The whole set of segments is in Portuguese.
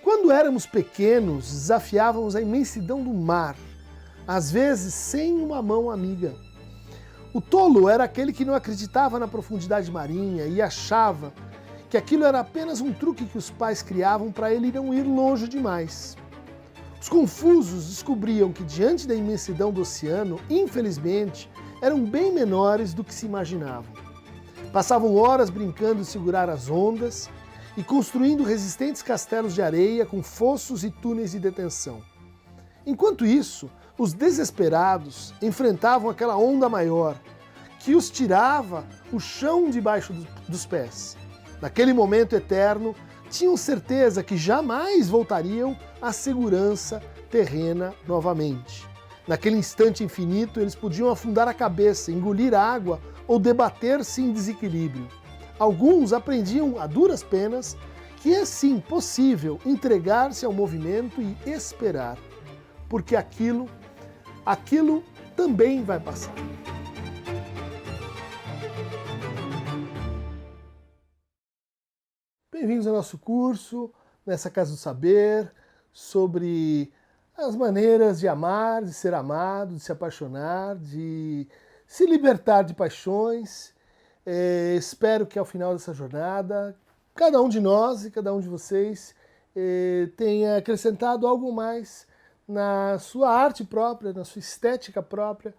Quando éramos pequenos, desafiávamos a imensidão do mar, às vezes sem uma mão amiga. O tolo era aquele que não acreditava na profundidade marinha e achava que aquilo era apenas um truque que os pais criavam para ele não ir longe demais. Os confusos descobriam que diante da imensidão do oceano, infelizmente, eram bem menores do que se imaginavam. Passavam horas brincando de segurar as ondas e construindo resistentes castelos de areia com fossos e túneis de detenção. Enquanto isso, os desesperados enfrentavam aquela onda maior que os tirava o chão debaixo dos pés. Naquele momento eterno, tinham certeza que jamais voltariam à segurança terrena novamente. Naquele instante infinito, eles podiam afundar a cabeça, engolir água ou debater-se em desequilíbrio. Alguns aprendiam a duras penas que é sim possível entregar-se ao movimento e esperar, porque aquilo também vai passar. Bem-vindos ao nosso curso, nessa Casa do Saber, sobre as maneiras de amar, de ser amado, de se apaixonar, de se libertar de paixões. Espero que ao final dessa jornada, cada um de nós e cada um de vocês tenha acrescentado algo mais na sua arte própria, na sua estética própria,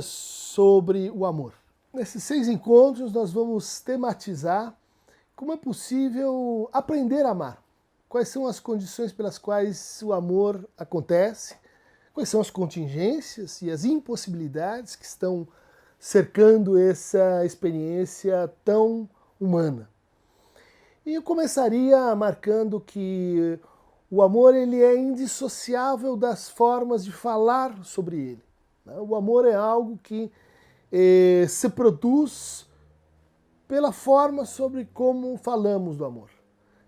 sobre o amor. Nesses 6 encontros nós vamos tematizar como é possível aprender a amar. Quais são as condições pelas quais o amor acontece, quais são as contingências e as impossibilidades que estão cercando essa experiência tão humana. E eu começaria marcando que o amor ele é indissociável das formas de falar sobre ele. O amor é algo que se produz pela forma sobre como falamos do amor.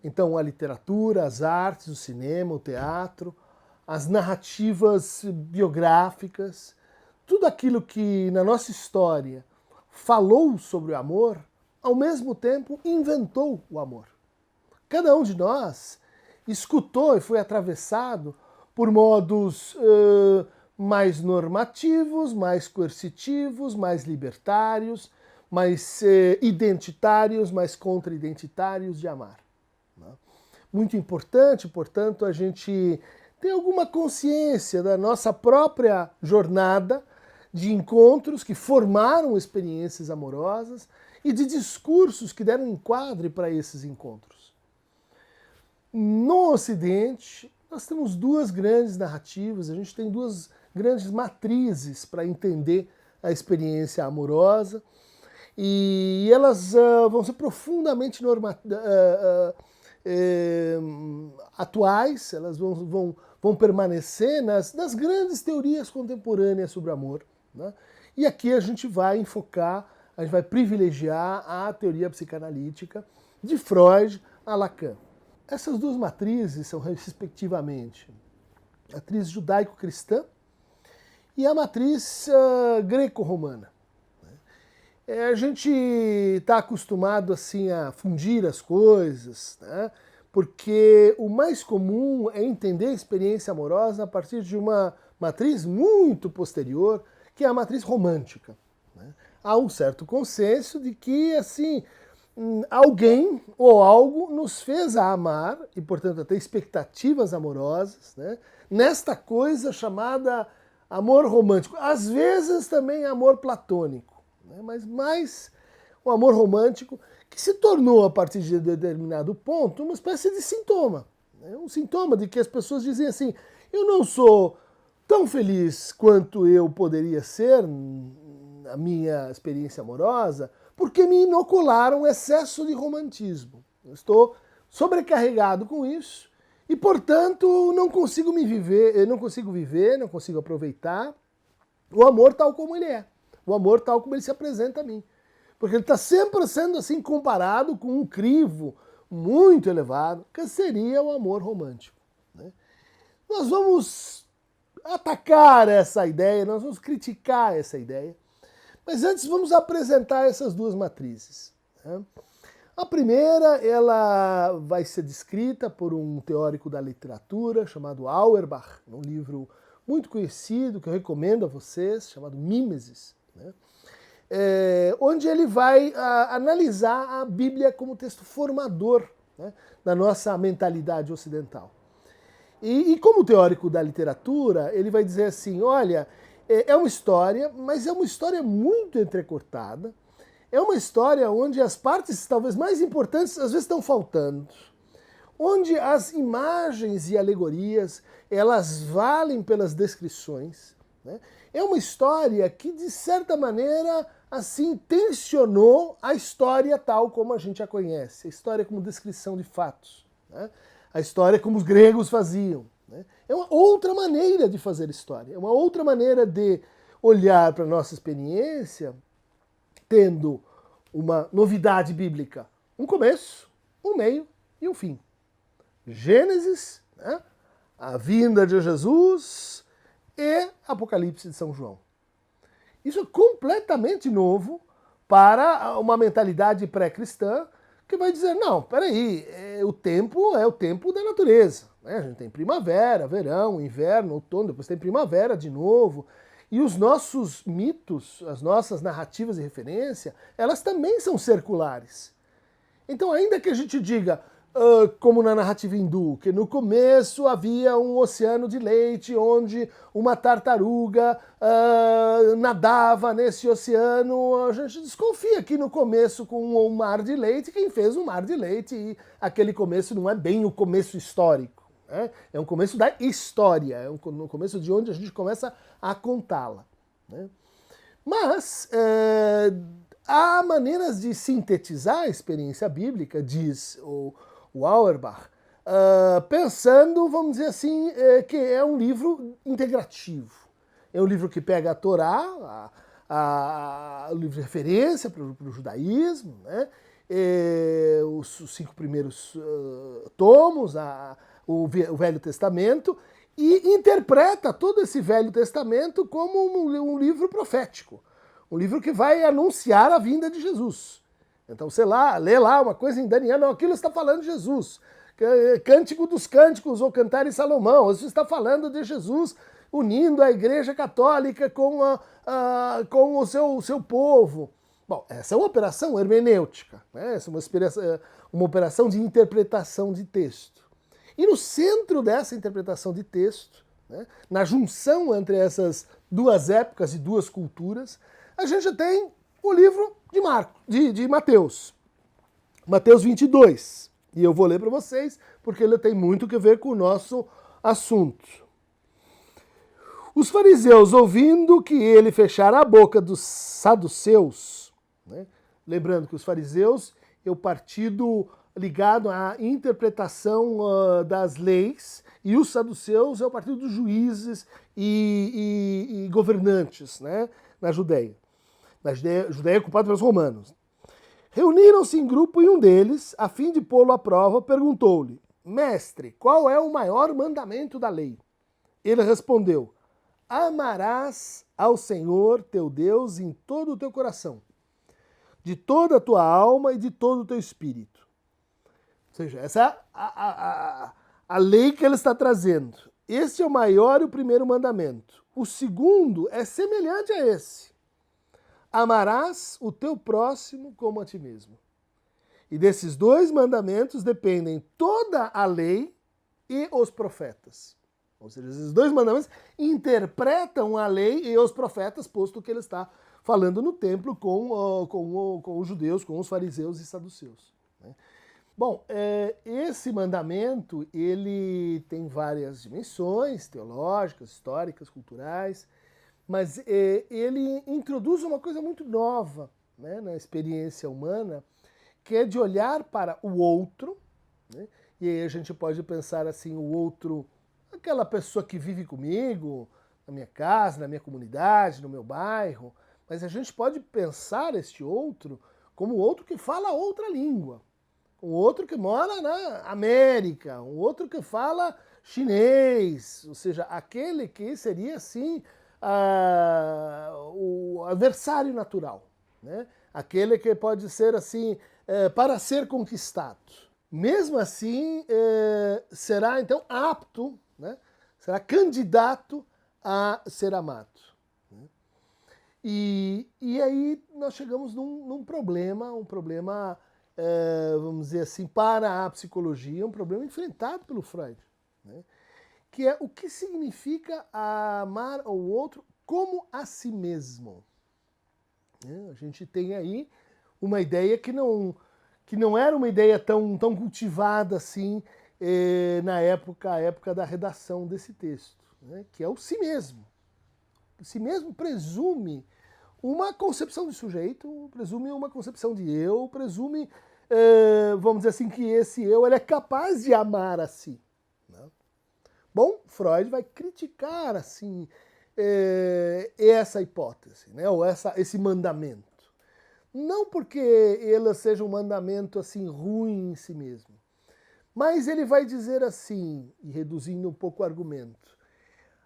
Então a literatura, as artes, o cinema, o teatro, as narrativas biográficas, tudo aquilo que na nossa história falou sobre o amor, ao mesmo tempo inventou o amor. Cada um de nós escutou e foi atravessado por modos mais normativos, mais coercitivos, mais libertários, mais identitários, mais contra-identitários de amar. Muito importante, portanto, a gente ter alguma consciência da nossa própria jornada de encontros que formaram experiências amorosas e de discursos que deram enquadre para esses encontros. No Ocidente, nós temos 2 grandes narrativas, a gente tem 2 grandes matrizes para entender a experiência amorosa, e elas vão ser profundamente atuais, elas vão permanecer nas grandes teorias contemporâneas sobre o amor. Né? E aqui a gente vai enfocar, a gente vai privilegiar a teoria psicanalítica de Freud a Lacan. Essas 2 matrizes são, respectivamente, a matriz judaico-cristã e a matriz greco-romana. A gente está acostumado assim a fundir as coisas, né? Porque o mais comum é entender a experiência amorosa a partir de uma matriz muito posterior, que é a matriz romântica. Né? Há um certo consenso de que assim alguém ou algo nos fez a amar e, portanto, a ter expectativas amorosas, né? Nesta coisa chamada amor romântico. Às vezes também amor platônico. Mas mais um amor romântico que se tornou, a partir de determinado ponto, uma espécie de sintoma. Um sintoma de que as pessoas dizem assim, eu não sou tão feliz quanto eu poderia ser na minha experiência amorosa, porque me inocularam excesso de romantismo. Eu estou sobrecarregado com isso e, portanto, não consigo viver, não consigo aproveitar o amor tal como ele é. O amor tal como ele se apresenta a mim. Porque ele está sempre sendo assim comparado com um crivo muito elevado, que seria o amor romântico. Né? Nós vamos atacar essa ideia, nós vamos criticar essa ideia, mas antes vamos apresentar essas 2 matrizes. Né? A primeira, ela vai ser descrita por um teórico da literatura chamado Auerbach, num livro muito conhecido, que eu recomendo a vocês, chamado Mimesis, né? Onde ele vai analisar a Bíblia como texto formador, né, da nossa mentalidade ocidental. E como teórico da literatura, ele vai dizer assim, olha, é uma história, mas é uma história muito entrecortada, é uma história onde as partes talvez mais importantes às vezes estão faltando, onde as imagens e alegorias, elas valem pelas descrições, né? É uma história que, de certa maneira, assim, tensionou a história tal como a gente a conhece, a história como descrição de fatos, né? A história como os gregos faziam, né? É uma outra maneira de fazer história, é uma outra maneira de olhar para a nossa experiência, tendo uma novidade bíblica, um começo, um meio e um fim. Gênesis, né? A vinda de Jesus e Apocalipse de São João. Isso é completamente novo para uma mentalidade pré-cristã que vai dizer, não, peraí, o tempo é o tempo da natureza, né? A gente tem primavera, verão, inverno, outono, depois tem primavera de novo. E os nossos mitos, as nossas narrativas de referência, elas também são circulares. Então, ainda que a gente diga, como na narrativa hindu, que no começo havia um oceano de leite onde uma tartaruga nadava nesse oceano, a gente desconfia que no começo com um mar de leite, quem fez um mar de leite, e aquele começo não é bem o começo histórico, né? É um começo da história, é um começo de onde a gente começa a contá-la, né? Mas há maneiras de sintetizar a experiência bíblica, diz o Auerbach, pensando, vamos dizer assim, que é um livro integrativo. É um livro que pega a Torá, o livro de referência para o judaísmo, né? Os 5 primeiros tomos, o Velho Testamento, e interpreta todo esse Velho Testamento como um livro profético, um livro que vai anunciar a vinda de Jesus. Então, sei lá, lê lá uma coisa em Daniel, não, aquilo está falando de Jesus. Cântico dos Cânticos, ou Cantar em Salomão, isso está falando de Jesus unindo a Igreja Católica com o seu povo. Bom, essa é uma operação hermenêutica, né? Essa é uma operação de interpretação de texto. E no centro dessa interpretação de texto, né, na junção entre essas duas épocas e duas culturas, a gente tem o livro de Mateus. Mateus 22. E eu vou ler para vocês, porque ele tem muito a ver com o nosso assunto. Os fariseus, ouvindo que ele fechara a boca dos saduceus, né? Lembrando que os fariseus é o partido ligado à interpretação das leis, e os saduceus é o partido dos juízes e governantes, né, na Judéia. Na Judéia ocupada pelos romanos. Reuniram-se em grupo e um deles, a fim de pô-lo à prova, perguntou-lhe, mestre, qual é o maior mandamento da lei? Ele respondeu, amarás ao Senhor teu Deus em todo o teu coração, de toda a tua alma e de todo o teu espírito. Ou seja, essa é a lei que ele está trazendo. Este é o maior e o primeiro mandamento. O segundo é semelhante a esse. Amarás o teu próximo como a ti mesmo. E desses 2 mandamentos dependem toda a lei e os profetas. Ou seja, esses 2 mandamentos interpretam a lei e os profetas, posto que ele está falando no templo com os judeus, com os fariseus e saduceus, né? Bom, esse mandamento, ele tem várias dimensões teológicas, históricas, culturais, mas ele introduz uma coisa muito nova, né, na experiência humana, que é de olhar para o outro, né, e aí a gente pode pensar assim, o outro, aquela pessoa que vive comigo, na minha casa, na minha comunidade, no meu bairro, mas a gente pode pensar este outro como outro que fala outra língua, um outro que mora na América, um outro que fala chinês, ou seja, aquele que seria assim o adversário natural, né? Aquele que pode ser assim para ser conquistado. Mesmo assim, será então apto, né? Será candidato a ser amado. E aí nós chegamos num problema, vamos dizer assim, para a psicologia, um problema enfrentado pelo Freud, né? Que é o que significa amar ao outro como a si mesmo. A gente tem aí uma ideia que não era uma ideia tão cultivada assim na época da redação desse texto, né? Que é o si mesmo. O si mesmo presume uma concepção de sujeito, presume uma concepção de eu, presume, vamos dizer assim, que esse eu ele é capaz de amar a si. Né? Bom, Freud vai criticar assim essa hipótese, né? Ou esse mandamento. Não porque ele seja um mandamento assim ruim em si mesmo, mas ele vai dizer assim, e reduzindo um pouco o argumento,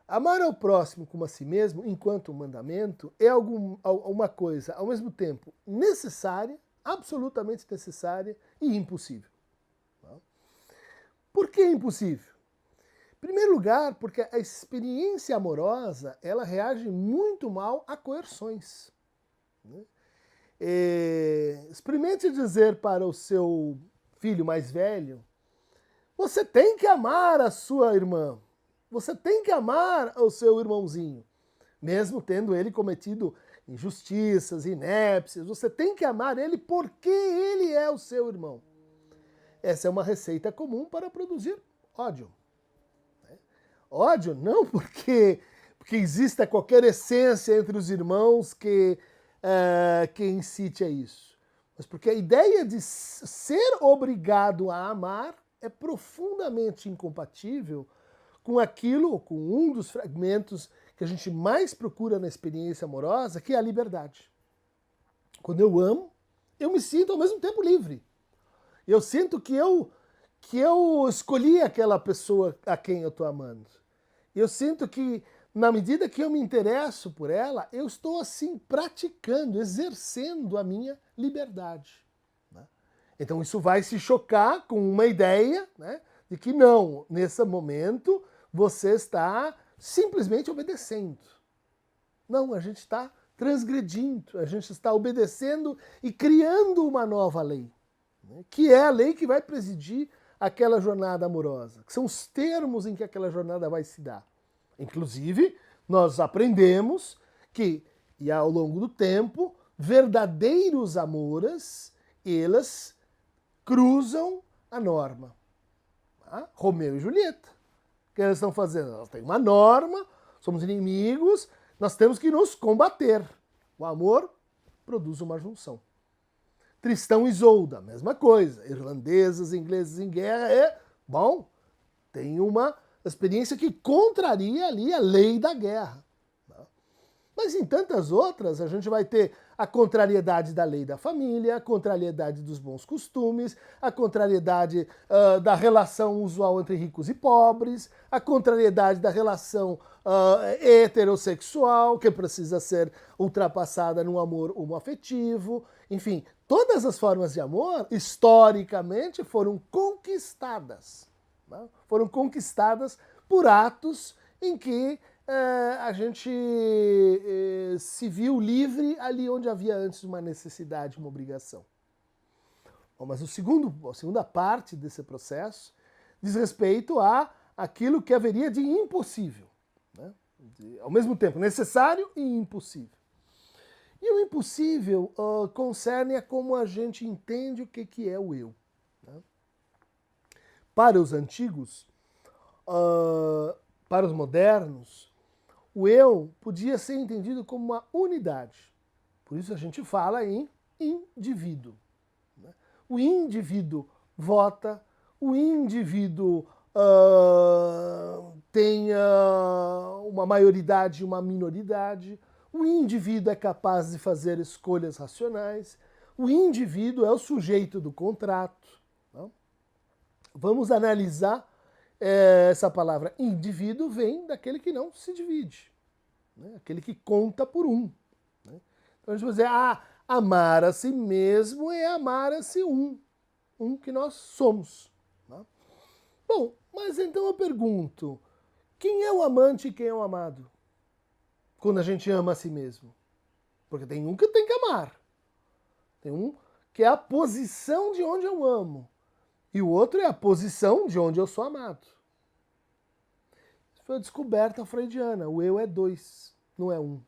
amar ao próximo como a si mesmo, enquanto um mandamento, é uma coisa, ao mesmo tempo, necessária, absolutamente necessária e impossível. Por que impossível? Em primeiro lugar, porque a experiência amorosa, ela reage muito mal a coerções. Experimente dizer para o seu filho mais velho, você tem que amar a sua irmã. Você tem que amar o seu irmãozinho, mesmo tendo ele cometido injustiças, inépcias. Você tem que amar ele porque ele é o seu irmão. Essa é uma receita comum para produzir ódio. Ódio não porque exista qualquer essência entre os irmãos que incite a isso, mas porque a ideia de ser obrigado a amar é profundamente incompatível com um dos fragmentos que a gente mais procura na experiência amorosa, que é a liberdade. Quando eu amo, eu me sinto ao mesmo tempo livre. Eu sinto que eu escolhi aquela pessoa a quem eu estou amando. Eu sinto que, na medida que eu me interesso por ela, eu estou assim praticando, exercendo a minha liberdade. Né? Então isso vai se chocar com uma ideia, né, de que não, nesse momento você está simplesmente obedecendo. Não, a gente está transgredindo, a gente está obedecendo e criando uma nova lei, né, que é a lei que vai presidir aquela jornada amorosa, que são os termos em que aquela jornada vai se dar. Inclusive, nós aprendemos que, e ao longo do tempo, verdadeiros amores, elas cruzam a norma. Romeu e Julieta. O que elas estão fazendo? Elas têm uma norma, somos inimigos, nós temos que nos combater. O amor produz uma junção. Tristão e Isolda, mesma coisa. Irlandeses, ingleses em guerra, tem uma experiência que contraria ali a lei da guerra. Mas em tantas outras, a gente vai ter a contrariedade da lei da família, a contrariedade dos bons costumes, a contrariedade da relação usual entre ricos e pobres, a contrariedade da relação heterossexual, que precisa ser ultrapassada num amor homoafetivo. Enfim, todas as formas de amor, historicamente, foram conquistadas. Né? Foram conquistadas por atos em que a gente se viu livre ali onde havia antes uma necessidade, uma obrigação. Bom, mas a segunda parte desse processo diz respeito a aquilo que haveria de impossível, né? Ao mesmo tempo necessário e impossível. E o impossível concerne a como a gente entende o que é o eu. Né? Para os antigos, para os modernos, o eu podia ser entendido como uma unidade. Por isso a gente fala em indivíduo. Né? O indivíduo vota, o indivíduo tem uma maioridade e uma minoridade, o indivíduo é capaz de fazer escolhas racionais, o indivíduo é o sujeito do contrato. Não? Vamos analisar essa palavra indivíduo vem daquele que não se divide, né? Aquele que conta por um. Né? Então a gente vai dizer, Amar a si mesmo é amar a si um que nós somos. Né? Bom, mas então eu pergunto, quem é o amante e quem é o amado? Quando a gente ama a si mesmo. Porque tem um que tem que amar. Tem um que é a posição de onde eu amo. E o outro é a posição de onde eu sou amado. Isso foi a descoberta freudiana. O eu é dois, não é um.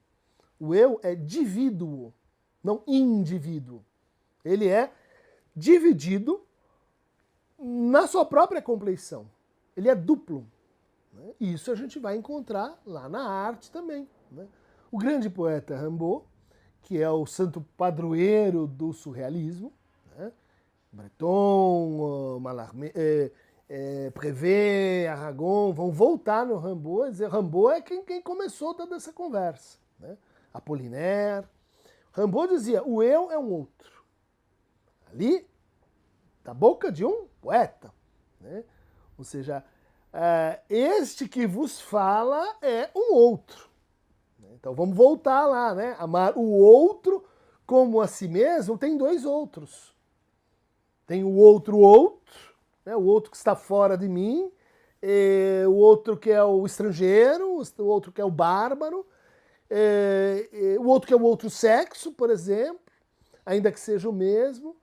O eu é divíduo, não indivíduo. Ele é dividido na sua própria compleição. Ele é duplo. Né? E isso a gente vai encontrar lá na arte também. Né? O grande poeta Rimbaud, que é o santo padroeiro do surrealismo, né? Breton, Mallarmé, Prévert, Aragon, vão voltar no Rimbaud e dizer Rimbaud é quem começou toda essa conversa. Né? Apollinaire. Rimbaud dizia, o eu é um outro. Ali, da boca de um poeta. Né? Ou seja, este que vos fala é um outro. Então vamos voltar lá, né? Amar o outro como a si mesmo tem dois outros. Tem o outro, né? O outro que está fora de mim, o outro que é o estrangeiro, o outro que é o bárbaro, o outro que é o outro sexo, por exemplo, ainda que seja o mesmo,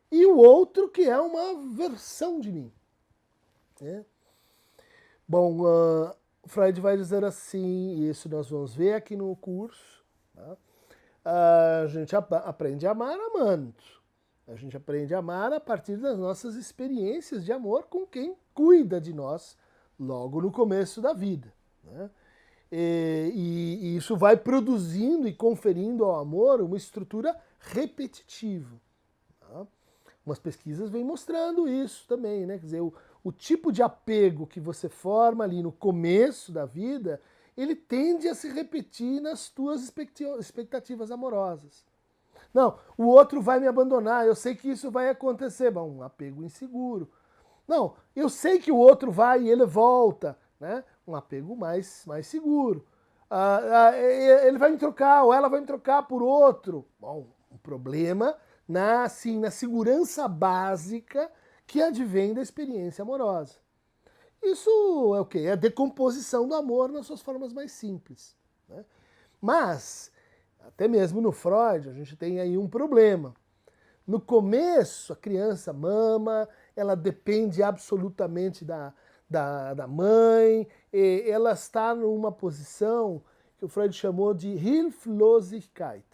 e o outro que é uma versão de mim. Né? Bom, Freud vai dizer assim, e isso nós vamos ver aqui no curso, tá? A gente aprende a amar amando. A gente aprende a amar a partir das nossas experiências de amor com quem cuida de nós logo no começo da vida. Né? E isso vai produzindo e conferindo ao amor uma estrutura repetitiva. Tá? Umas pesquisas vêm mostrando isso também, né? Quer dizer, o tipo de apego que você forma ali no começo da vida, ele tende a se repetir nas tuas expectativas amorosas. Não, o outro vai me abandonar, eu sei que isso vai acontecer. Bom, um apego inseguro. Não, eu sei que o outro vai e ele volta, né? Um apego mais seguro. Ele vai me trocar, ou ela vai me trocar por outro. Bom, um problema na segurança básica que advém da experiência amorosa. Isso é o quê? É a decomposição do amor nas suas formas mais simples. Né? Mas, até mesmo no Freud, a gente tem aí um problema. No começo, a criança mama, ela depende absolutamente da mãe, e ela está numa posição que o Freud chamou de Hilflosigkeit,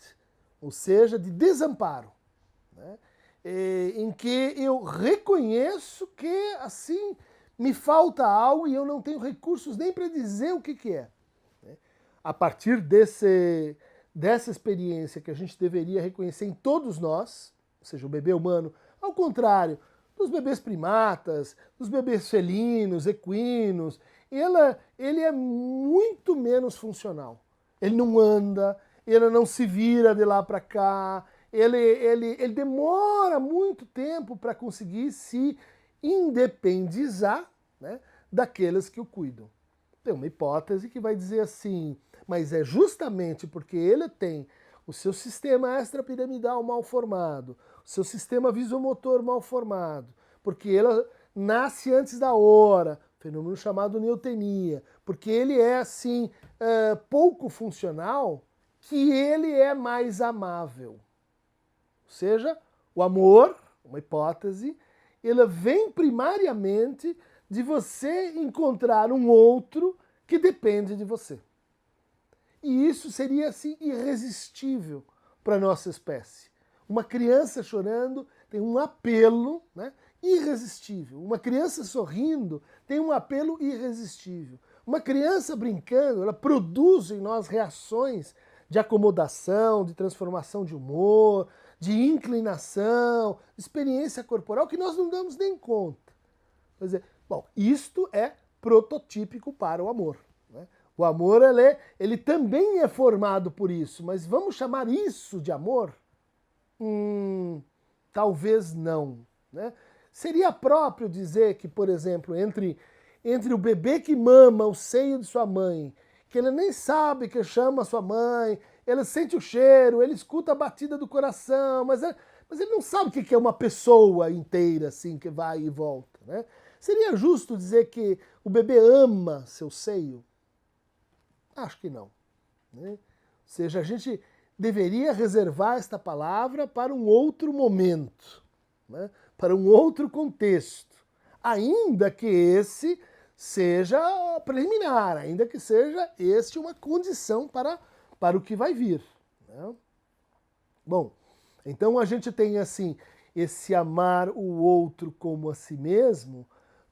ou seja, de desamparo. Né? Em que eu reconheço que, assim, me falta algo e eu não tenho recursos nem para dizer o que é. A partir dessa experiência que a gente deveria reconhecer em todos nós, ou seja, o bebê humano, ao contrário dos bebês primatas, dos bebês felinos, equinos, ele é muito menos funcional. Ele não anda, ele não se vira de lá para cá, ele demora muito tempo para conseguir se independizar, né, daqueles que o cuidam. Tem uma hipótese que vai dizer assim, mas é justamente porque ele tem o seu sistema extrapiramidal mal formado, o seu sistema visomotor mal formado, porque ele nasce antes da hora, fenômeno chamado neotenia, porque ele é assim pouco funcional, que ele é mais amável. Ou seja, o amor, uma hipótese, ele vem primariamente de você encontrar um outro que depende de você. E isso seria assim irresistível para a nossa espécie. Uma criança chorando tem um apelo, né, irresistível. Uma criança sorrindo tem um apelo irresistível. Uma criança brincando, ela produz em nós reações de acomodação, de transformação de humor, de inclinação, experiência corporal que nós não damos nem conta. Quer dizer, bom, isto é prototípico para o amor. Né? O amor ele também é formado por isso, mas vamos chamar isso de amor? Talvez não. Né? Seria próprio dizer que, por exemplo, entre o bebê que mama o seio de sua mãe, que ele nem sabe que chama sua mãe, ele sente o cheiro, ele escuta a batida do coração, mas ele não sabe o que é uma pessoa inteira, assim, que vai e volta, né? Seria justo dizer que o bebê ama seu seio? Acho que não, né? Ou seja, a gente deveria reservar esta palavra para um outro momento, né? Para um outro contexto, ainda que esse seja preliminar, ainda que seja este uma condição para o que vai vir, né? Bom, então a gente tem assim esse amar o outro como a si mesmo,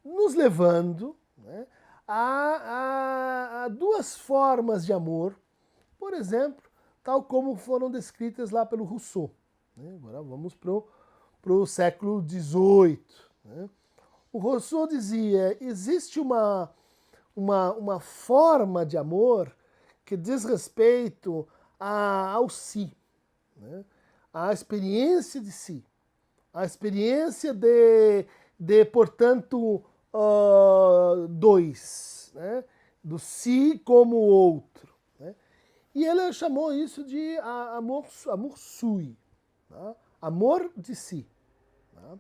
nos levando, né, a duas formas de amor, por exemplo, tal como foram descritas lá pelo Rousseau, né? Agora vamos para o século XVIII, né? O Rousseau dizia, existe uma forma de amor que diz respeito ao si, né? À experiência de si, a experiência portanto, dois, né? Do si como o outro, né? E ele chamou isso de amor sui, tá? Amor de si. Tá?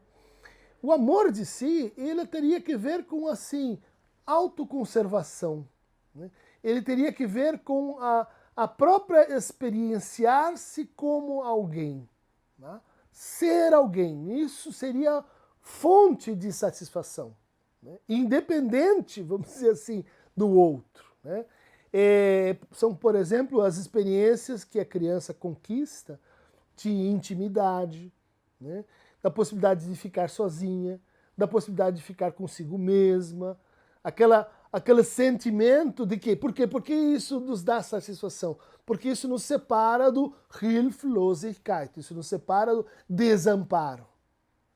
O amor de si, ele teria que ver com, assim, autoconservação, né? Ele teria que ver com a própria experienciar-se como alguém, né? Ser alguém, isso seria fonte de satisfação, né? Independente, vamos dizer assim, do outro, né? São, por exemplo, as experiências que a criança conquista de intimidade, né? Da possibilidade de ficar sozinha, da possibilidade de ficar consigo mesma, aquele sentimento de que, por quê? Porque isso nos dá satisfação, porque isso nos separa do Hilflosigkeit, isso nos separa do desamparo.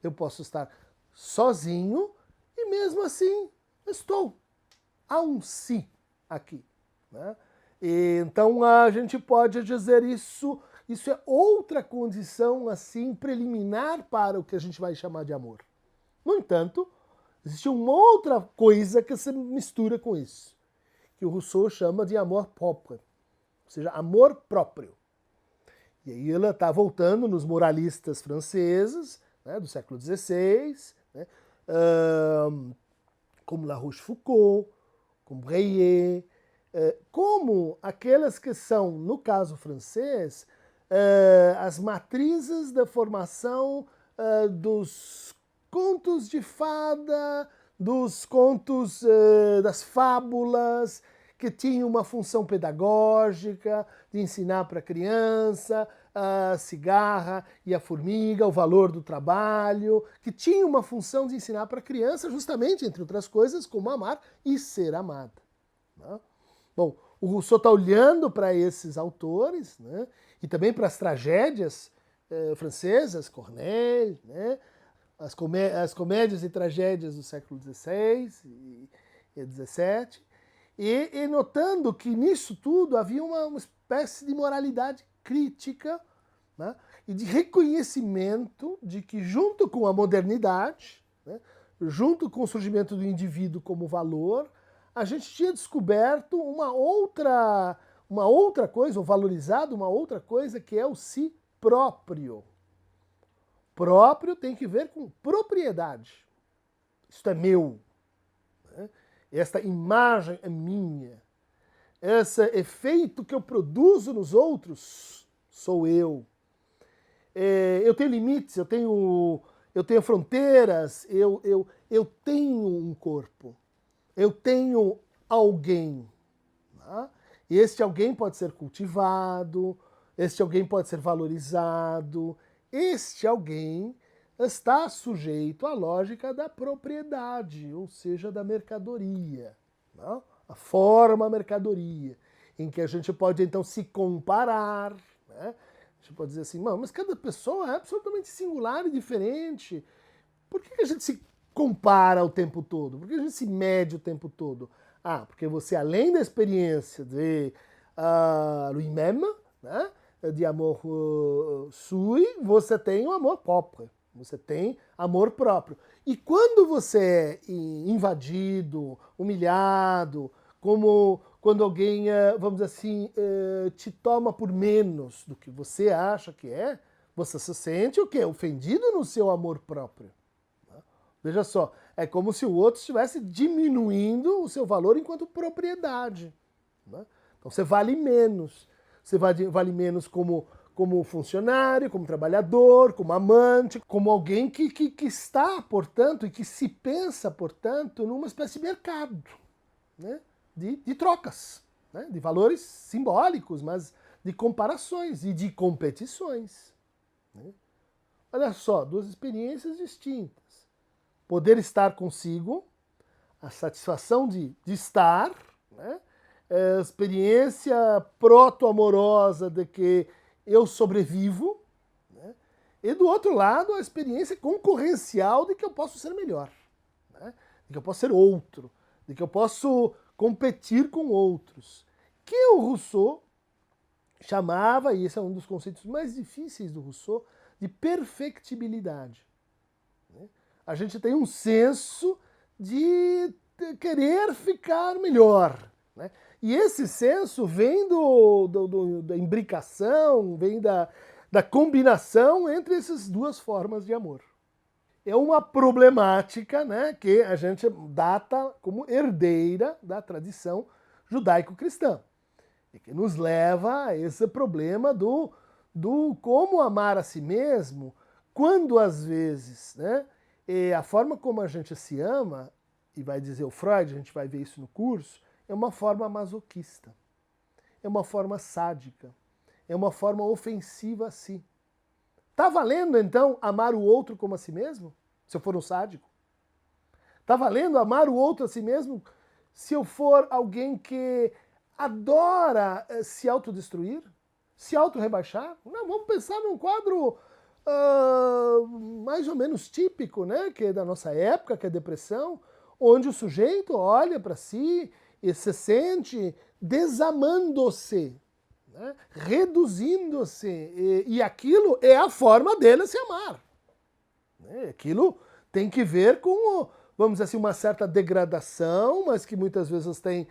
Eu posso estar sozinho e mesmo assim estou. Há um si aqui, né? E, então a gente pode dizer isso é outra condição assim preliminar para o que a gente vai chamar de amor. No entanto, existe uma outra coisa que se mistura com isso, que o Rousseau chama de amor propre, ou seja, amor próprio. E aí ele está voltando nos moralistas franceses, né, do século XVI, né, como La Rochefoucauld, como Breillet, como aquelas que são, no caso francês, as matrizes da formação dos contos de fada, dos contos das fábulas, que tinham uma função pedagógica, de ensinar para a criança a cigarra e a formiga, o valor do trabalho, que tinha uma função de ensinar para a criança justamente, entre outras coisas, como amar e ser amada, né? Bom, o Rousseau está olhando para esses autores, né, e também para as tragédias francesas, Corneille, né, as comédias e tragédias do século XVI e XVII, e notando que nisso tudo havia uma espécie de moralidade crítica, né, e de reconhecimento de que, junto com a modernidade, né, junto com o surgimento do indivíduo como valor, a gente tinha descoberto uma outra coisa, ou valorizado uma outra coisa, que é o si próprio. Próprio tem que ver com propriedade. Isto é meu, né? Esta imagem é minha. Esse efeito que eu produzo nos outros sou eu. Eu tenho limites, eu tenho fronteiras, eu tenho um corpo. Eu tenho alguém, né? E este alguém pode ser cultivado, este alguém pode ser valorizado, este alguém está sujeito à lógica da propriedade, ou seja, da mercadoria, né? A forma mercadoria, em que a gente pode então se comparar, né? A gente pode dizer assim, mas cada pessoa é absolutamente singular e diferente. Por que a gente se compara o tempo todo? Por que a gente se mede o tempo todo? Porque você, além da experiência de lui-même, né, de amor sui, você tem o amor próprio. Você tem amor próprio. E quando você é invadido, humilhado, como quando alguém, vamos dizer assim, te toma por menos do que você acha que é, você se sente o quê? Ofendido no seu amor próprio. Veja só, é como se o outro estivesse diminuindo o seu valor enquanto propriedade. Né? Então você vale menos. Você vale menos como funcionário, como trabalhador, como amante, como alguém que está, portanto, e que se pensa, portanto, numa espécie de mercado, né? de trocas, né? De valores simbólicos, mas de comparações e de competições. Né? Olha só, duas experiências distintas. Poder estar consigo, a satisfação de estar, né? A experiência proto-amorosa de que eu sobrevivo, né? E do outro lado, a experiência concorrencial de que eu posso ser melhor, né? De que eu posso ser outro, de que eu posso competir com outros. Que o Rousseau chamava, e esse é um dos conceitos mais difíceis do Rousseau, de perfectibilidade. A gente tem um senso de querer ficar melhor, né? E esse senso vem da imbricação, vem da combinação entre essas duas formas de amor. É uma problemática, né, que a gente data como herdeira da tradição judaico-cristã, e que nos leva a esse problema do como amar a si mesmo, quando às vezes, né, a forma como a gente se ama, e vai dizer o Freud, a gente vai ver isso no curso, é uma forma masoquista, é uma forma sádica, é uma forma ofensiva a si. Tá valendo, então, amar o outro como a si mesmo? Se eu for um sádico? Tá valendo amar o outro a si mesmo se eu for alguém que adora se autodestruir? Se autorrebaixar? Não, vamos pensar num quadro mais ou menos típico, né, que é da nossa época, que é a depressão, onde o sujeito olha para si e se sente desamando-se, né, reduzindo-se, e aquilo é a forma dele se amar. Né? Aquilo tem que ver com, vamos dizer assim, uma certa degradação, mas que muitas vezes tem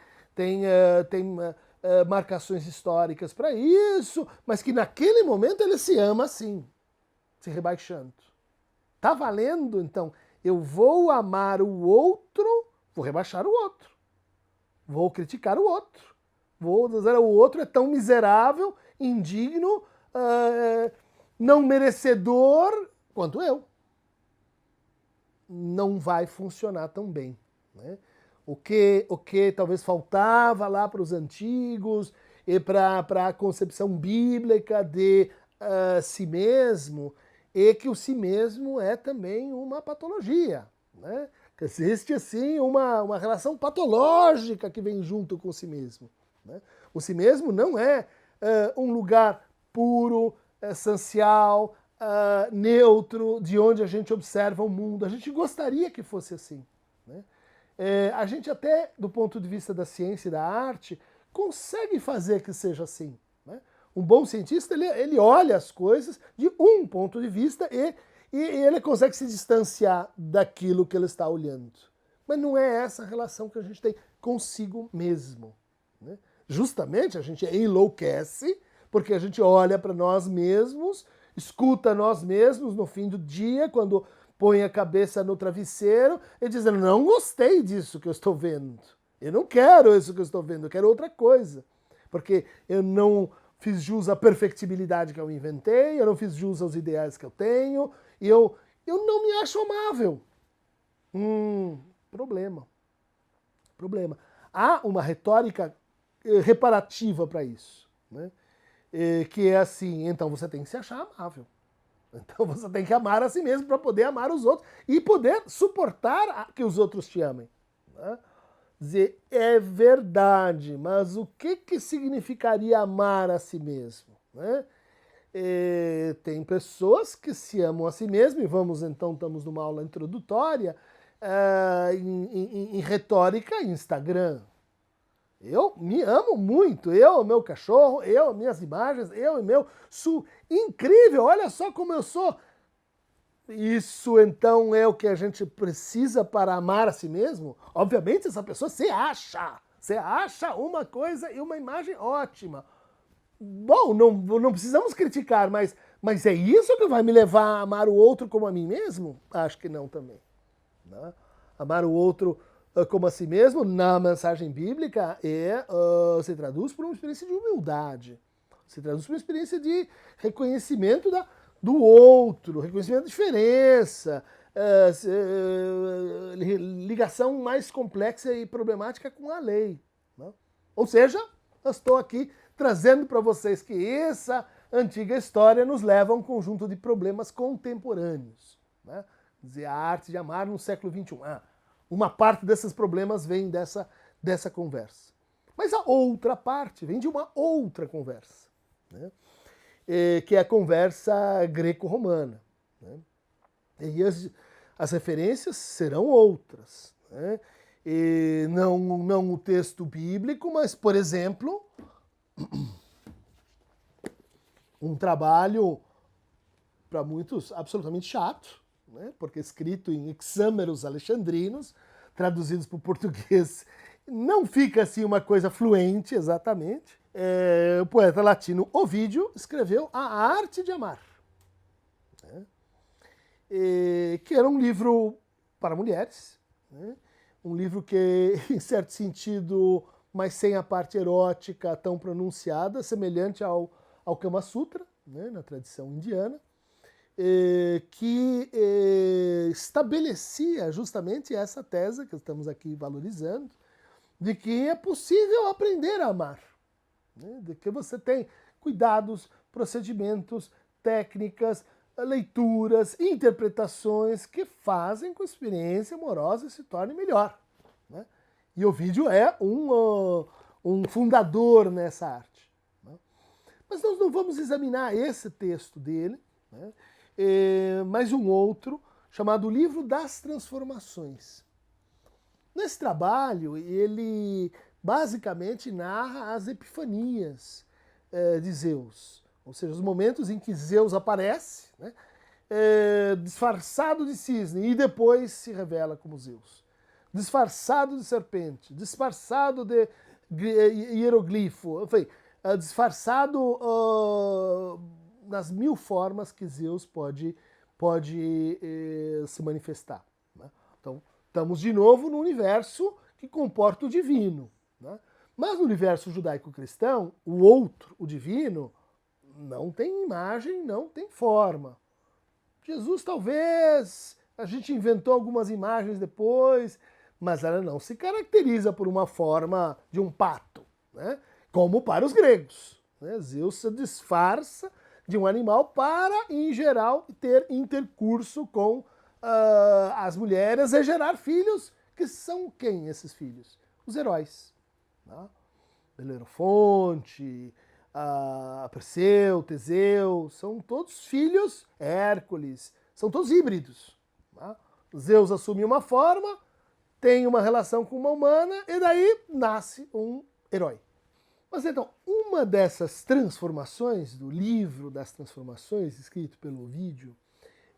marcações históricas para isso, mas que naquele momento ele se ama assim, se rebaixando. Tá valendo, então, eu vou amar o outro, vou rebaixar o outro. Vou criticar o outro. Vou dizer o outro é tão miserável, indigno, não merecedor quanto eu. Não vai funcionar tão bem. Né? O que talvez faltava lá para os antigos e para a concepção bíblica de si mesmo, é que o si mesmo é também uma patologia. Né? Existe, assim, uma relação patológica que vem junto com o si mesmo. Né? O si mesmo não é um lugar puro, essencial, neutro, de onde a gente observa o mundo. A gente gostaria que fosse assim. Né? A gente até, do ponto de vista da ciência e da arte, consegue fazer que seja assim. Né? Um bom cientista, ele olha as coisas de um ponto de vista e ele consegue se distanciar daquilo que ele está olhando. Mas não é essa a relação que a gente tem consigo mesmo. Né? Justamente a gente enlouquece porque a gente olha para nós mesmos, escuta nós mesmos no fim do dia, quando põe a cabeça no travesseiro e dizendo, não gostei disso que eu estou vendo. Eu não quero isso que eu estou vendo, eu quero outra coisa. Porque eu não fiz jus à perfectibilidade que eu inventei, eu não fiz jus aos ideais que eu tenho, e eu não me acho amável. Problema. Há uma retórica reparativa para isso, né? Que é assim, então você tem que se achar amável. Então você tem que amar a si mesmo para poder amar os outros e poder suportar que os outros te amem. Né? Dizer, é verdade, mas o que significaria amar a si mesmo? Né? Tem pessoas que se amam a si mesmo, e estamos numa aula introdutória, em retórica Instagram. Eu me amo muito, eu, meu cachorro, eu, minhas imagens, eu e meu... Incrível, olha só como eu sou. Isso então é o que a gente precisa para amar a si mesmo? Obviamente essa pessoa se acha Você acha uma coisa e uma imagem ótima. Bom, não precisamos criticar, mas é isso que vai me levar a amar o outro como a mim mesmo? Acho que não também. Né? Amar o outro como a si mesmo, na mensagem bíblica, se traduz por uma experiência de humildade. Se traduz por uma experiência de reconhecimento do outro, reconhecimento da diferença, ligação mais complexa e problemática com a lei. Né? Ou seja, eu estou aqui trazendo para vocês que essa antiga história nos leva a um conjunto de problemas contemporâneos. Né? Quer dizer, a arte de amar no século XXI. Uma parte desses problemas vem dessa conversa. Mas a outra parte vem de uma outra conversa, né? Que é a conversa greco-romana. Né? E as referências serão outras. Né? E não o texto bíblico, mas, por exemplo, um trabalho, para muitos, absolutamente chato, né? Porque escrito em hexâmeros alexandrinos, traduzidos para o português, não fica assim uma coisa fluente exatamente. O poeta latino Ovídio escreveu A Arte de Amar, né? Que era um livro para mulheres, né? Um livro que, em certo sentido, mas sem a parte erótica tão pronunciada, semelhante ao Kama Sutra, né, na tradição indiana, que estabelecia justamente essa tese que estamos aqui valorizando, de que é possível aprender a amar, né, de que você tem cuidados, procedimentos, técnicas, leituras, interpretações que fazem com que a experiência amorosa se torne melhor. Né? E Ovídio é um fundador nessa arte. Né? Mas nós não vamos examinar esse texto dele, né? Mas um outro, chamado Livro das Transformações. Nesse trabalho, ele basicamente narra as epifanias de Zeus, ou seja, os momentos em que Zeus aparece, né, disfarçado de cisne e depois se revela como Zeus. Disfarçado de serpente, disfarçado de hieroglifo, enfim, disfarçado nas mil formas que Zeus pode se manifestar. Né? Então, estamos de novo no universo que comporta o divino. Né? Mas no universo judaico-cristão, o outro, o divino, não tem imagem, não tem forma. Jesus talvez, a gente inventou algumas imagens depois, mas ela não se caracteriza por uma forma de um pato, né? Como para os gregos. Né? Zeus se disfarça de um animal para, em geral, ter intercurso com as mulheres e gerar filhos, que são quem esses filhos? Os heróis. Né? Belerofonte, Perseu, Teseu, são todos filhos, Hércules, são todos híbridos. Né? Zeus assume uma forma, tem uma relação com uma humana e daí nasce um herói. Mas então, uma dessas transformações, do livro das transformações, escrito pelo Ovídio,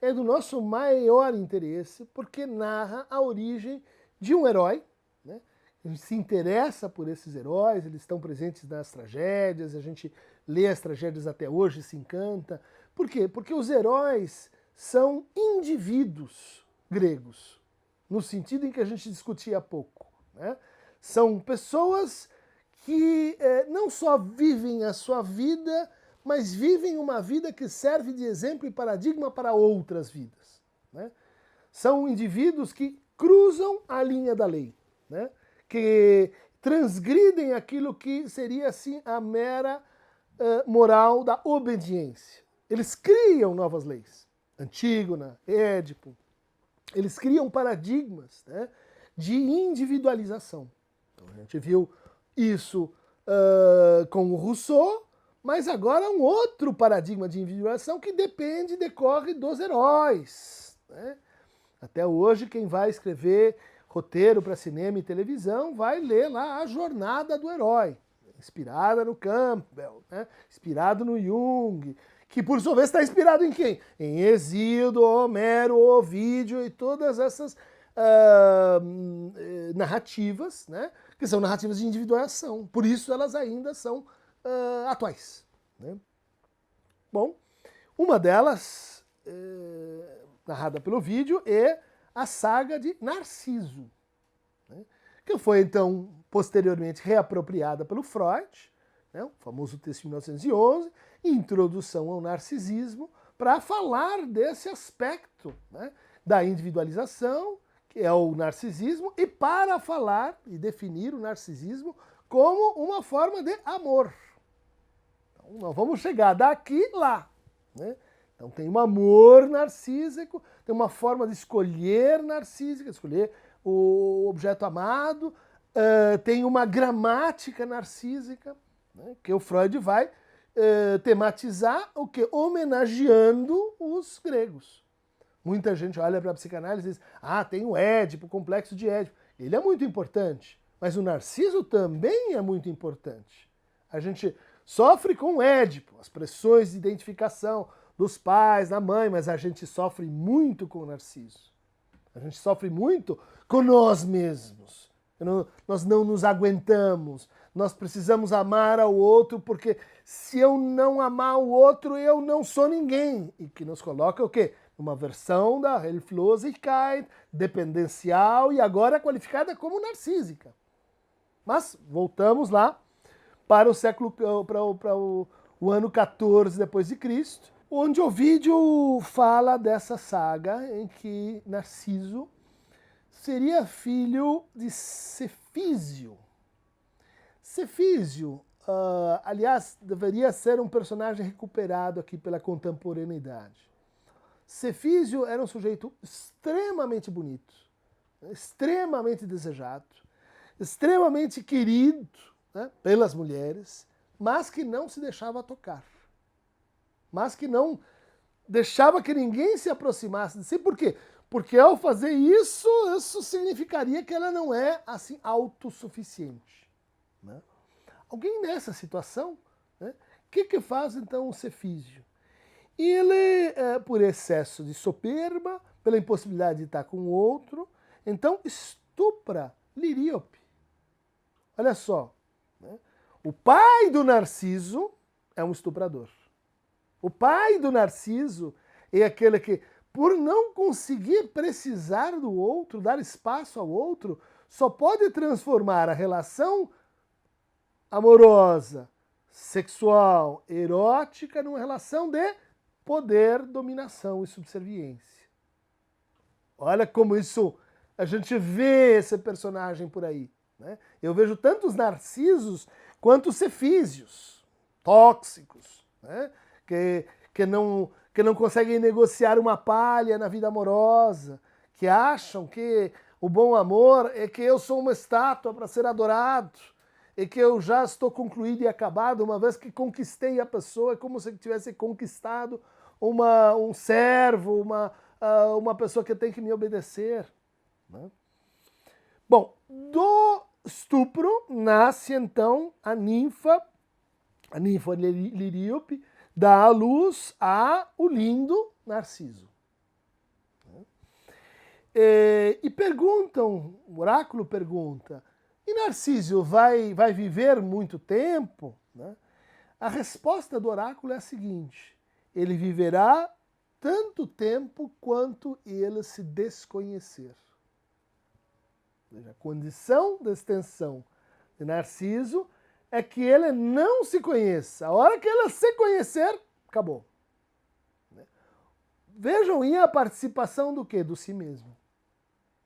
é do nosso maior interesse, porque narra a origem de um herói, né? A gente se interessa por esses heróis, eles estão presentes nas tragédias, a gente lê as tragédias até hoje e se encanta. Por quê? Porque os heróis são indivíduos gregos, no sentido em que a gente discutia há pouco. Né? São pessoas que não só vivem a sua vida, mas vivem uma vida que serve de exemplo e paradigma para outras vidas. Né? São indivíduos que cruzam a linha da lei, né? Que transgridem aquilo que seria assim a mera moral da obediência. Eles criam novas leis. Antígona, Édipo. Eles criam paradigmas, né, de individualização. Então, a gente viu isso com o Rousseau, mas agora um outro paradigma de individualização que decorre dos heróis. Né? Até hoje, quem vai escrever roteiro para cinema e televisão vai ler lá a jornada do herói, inspirada no Campbell, né? Inspirado no Jung, que por sua vez está inspirado em quem? Em Hesíodo, Homero, Ovídio e todas essas narrativas, né, que são narrativas de individuação. Por isso elas ainda são atuais. Né? Bom, uma delas, narrada pelo vídeo, é a saga de Narciso, né, que foi então posteriormente reapropriada pelo Freud, né, o famoso texto de 1911, Introdução ao Narcisismo, para falar desse aspecto, né, da individualização, que é o narcisismo, e para falar e definir o narcisismo como uma forma de amor. Então, nós vamos chegar daqui lá. Né? Então tem um amor narcísico, tem uma forma de escolher narcísica, escolher o objeto amado, tem uma gramática narcísica, né, que o Freud vai tematizar o que? Homenageando os gregos. Muita gente olha para a psicanálise e diz, tem o Édipo, o complexo de Édipo. Ele é muito importante, mas o Narciso também é muito importante. A gente sofre com o Édipo, as pressões de identificação dos pais, da mãe, mas a gente sofre muito com o Narciso. A gente sofre muito com nós mesmos. Nós não nos aguentamos. Nós precisamos amar ao outro, porque se eu não amar o outro, eu não sou ninguém. E que nos coloca o quê? Uma versão da Hilflosigkeit, dependencial e agora qualificada como narcísica. Mas voltamos lá para o século, para o ano 14 depois de Cristo, onde Ovídio fala dessa saga em que Narciso seria filho de Cefísio. Cefísio, aliás, deveria ser um personagem recuperado aqui pela contemporaneidade. Cefísio era um sujeito extremamente bonito, extremamente desejado, extremamente querido, né, pelas mulheres, mas que não se deixava tocar. Mas que não deixava que ninguém se aproximasse de si. Por quê? Porque ao fazer isso, isso significaria que ela não é assim autossuficiente. Né? Alguém nessa situação, né, que faz então o Cefísio? Ele, por excesso de soberba, pela impossibilidade de estar com o outro, então estupra Liríope. Olha só, né? O pai do Narciso é um estuprador. O pai do Narciso é aquele que, por não conseguir precisar do outro, dar espaço ao outro, só pode transformar a relação amorosa, sexual, erótica, numa relação de poder, dominação e subserviência. Olha como isso, a gente vê esse personagem por aí. Né? Eu vejo tanto os Narcisos quanto os Cefísios, tóxicos, né? que não conseguem negociar uma palha na vida amorosa, que acham que o bom amor é que eu sou uma estátua para ser adorado, e que eu já estou concluído e acabado, uma vez que conquistei a pessoa, é como se eu tivesse conquistado um servo, uma pessoa que tem que me obedecer. Né? Bom, do estupro nasce então a ninfa Liríope, dá à luz ao lindo Narciso. E perguntam, o oráculo pergunta, e Narciso vai viver muito tempo? Né? A resposta do oráculo é a seguinte, ele viverá tanto tempo quanto ele se desconhecer. Ou seja, a condição da extensão de Narciso é que ele não se conheça. A hora que ele se conhecer, acabou. Vejam aí a participação do quê? Do si mesmo.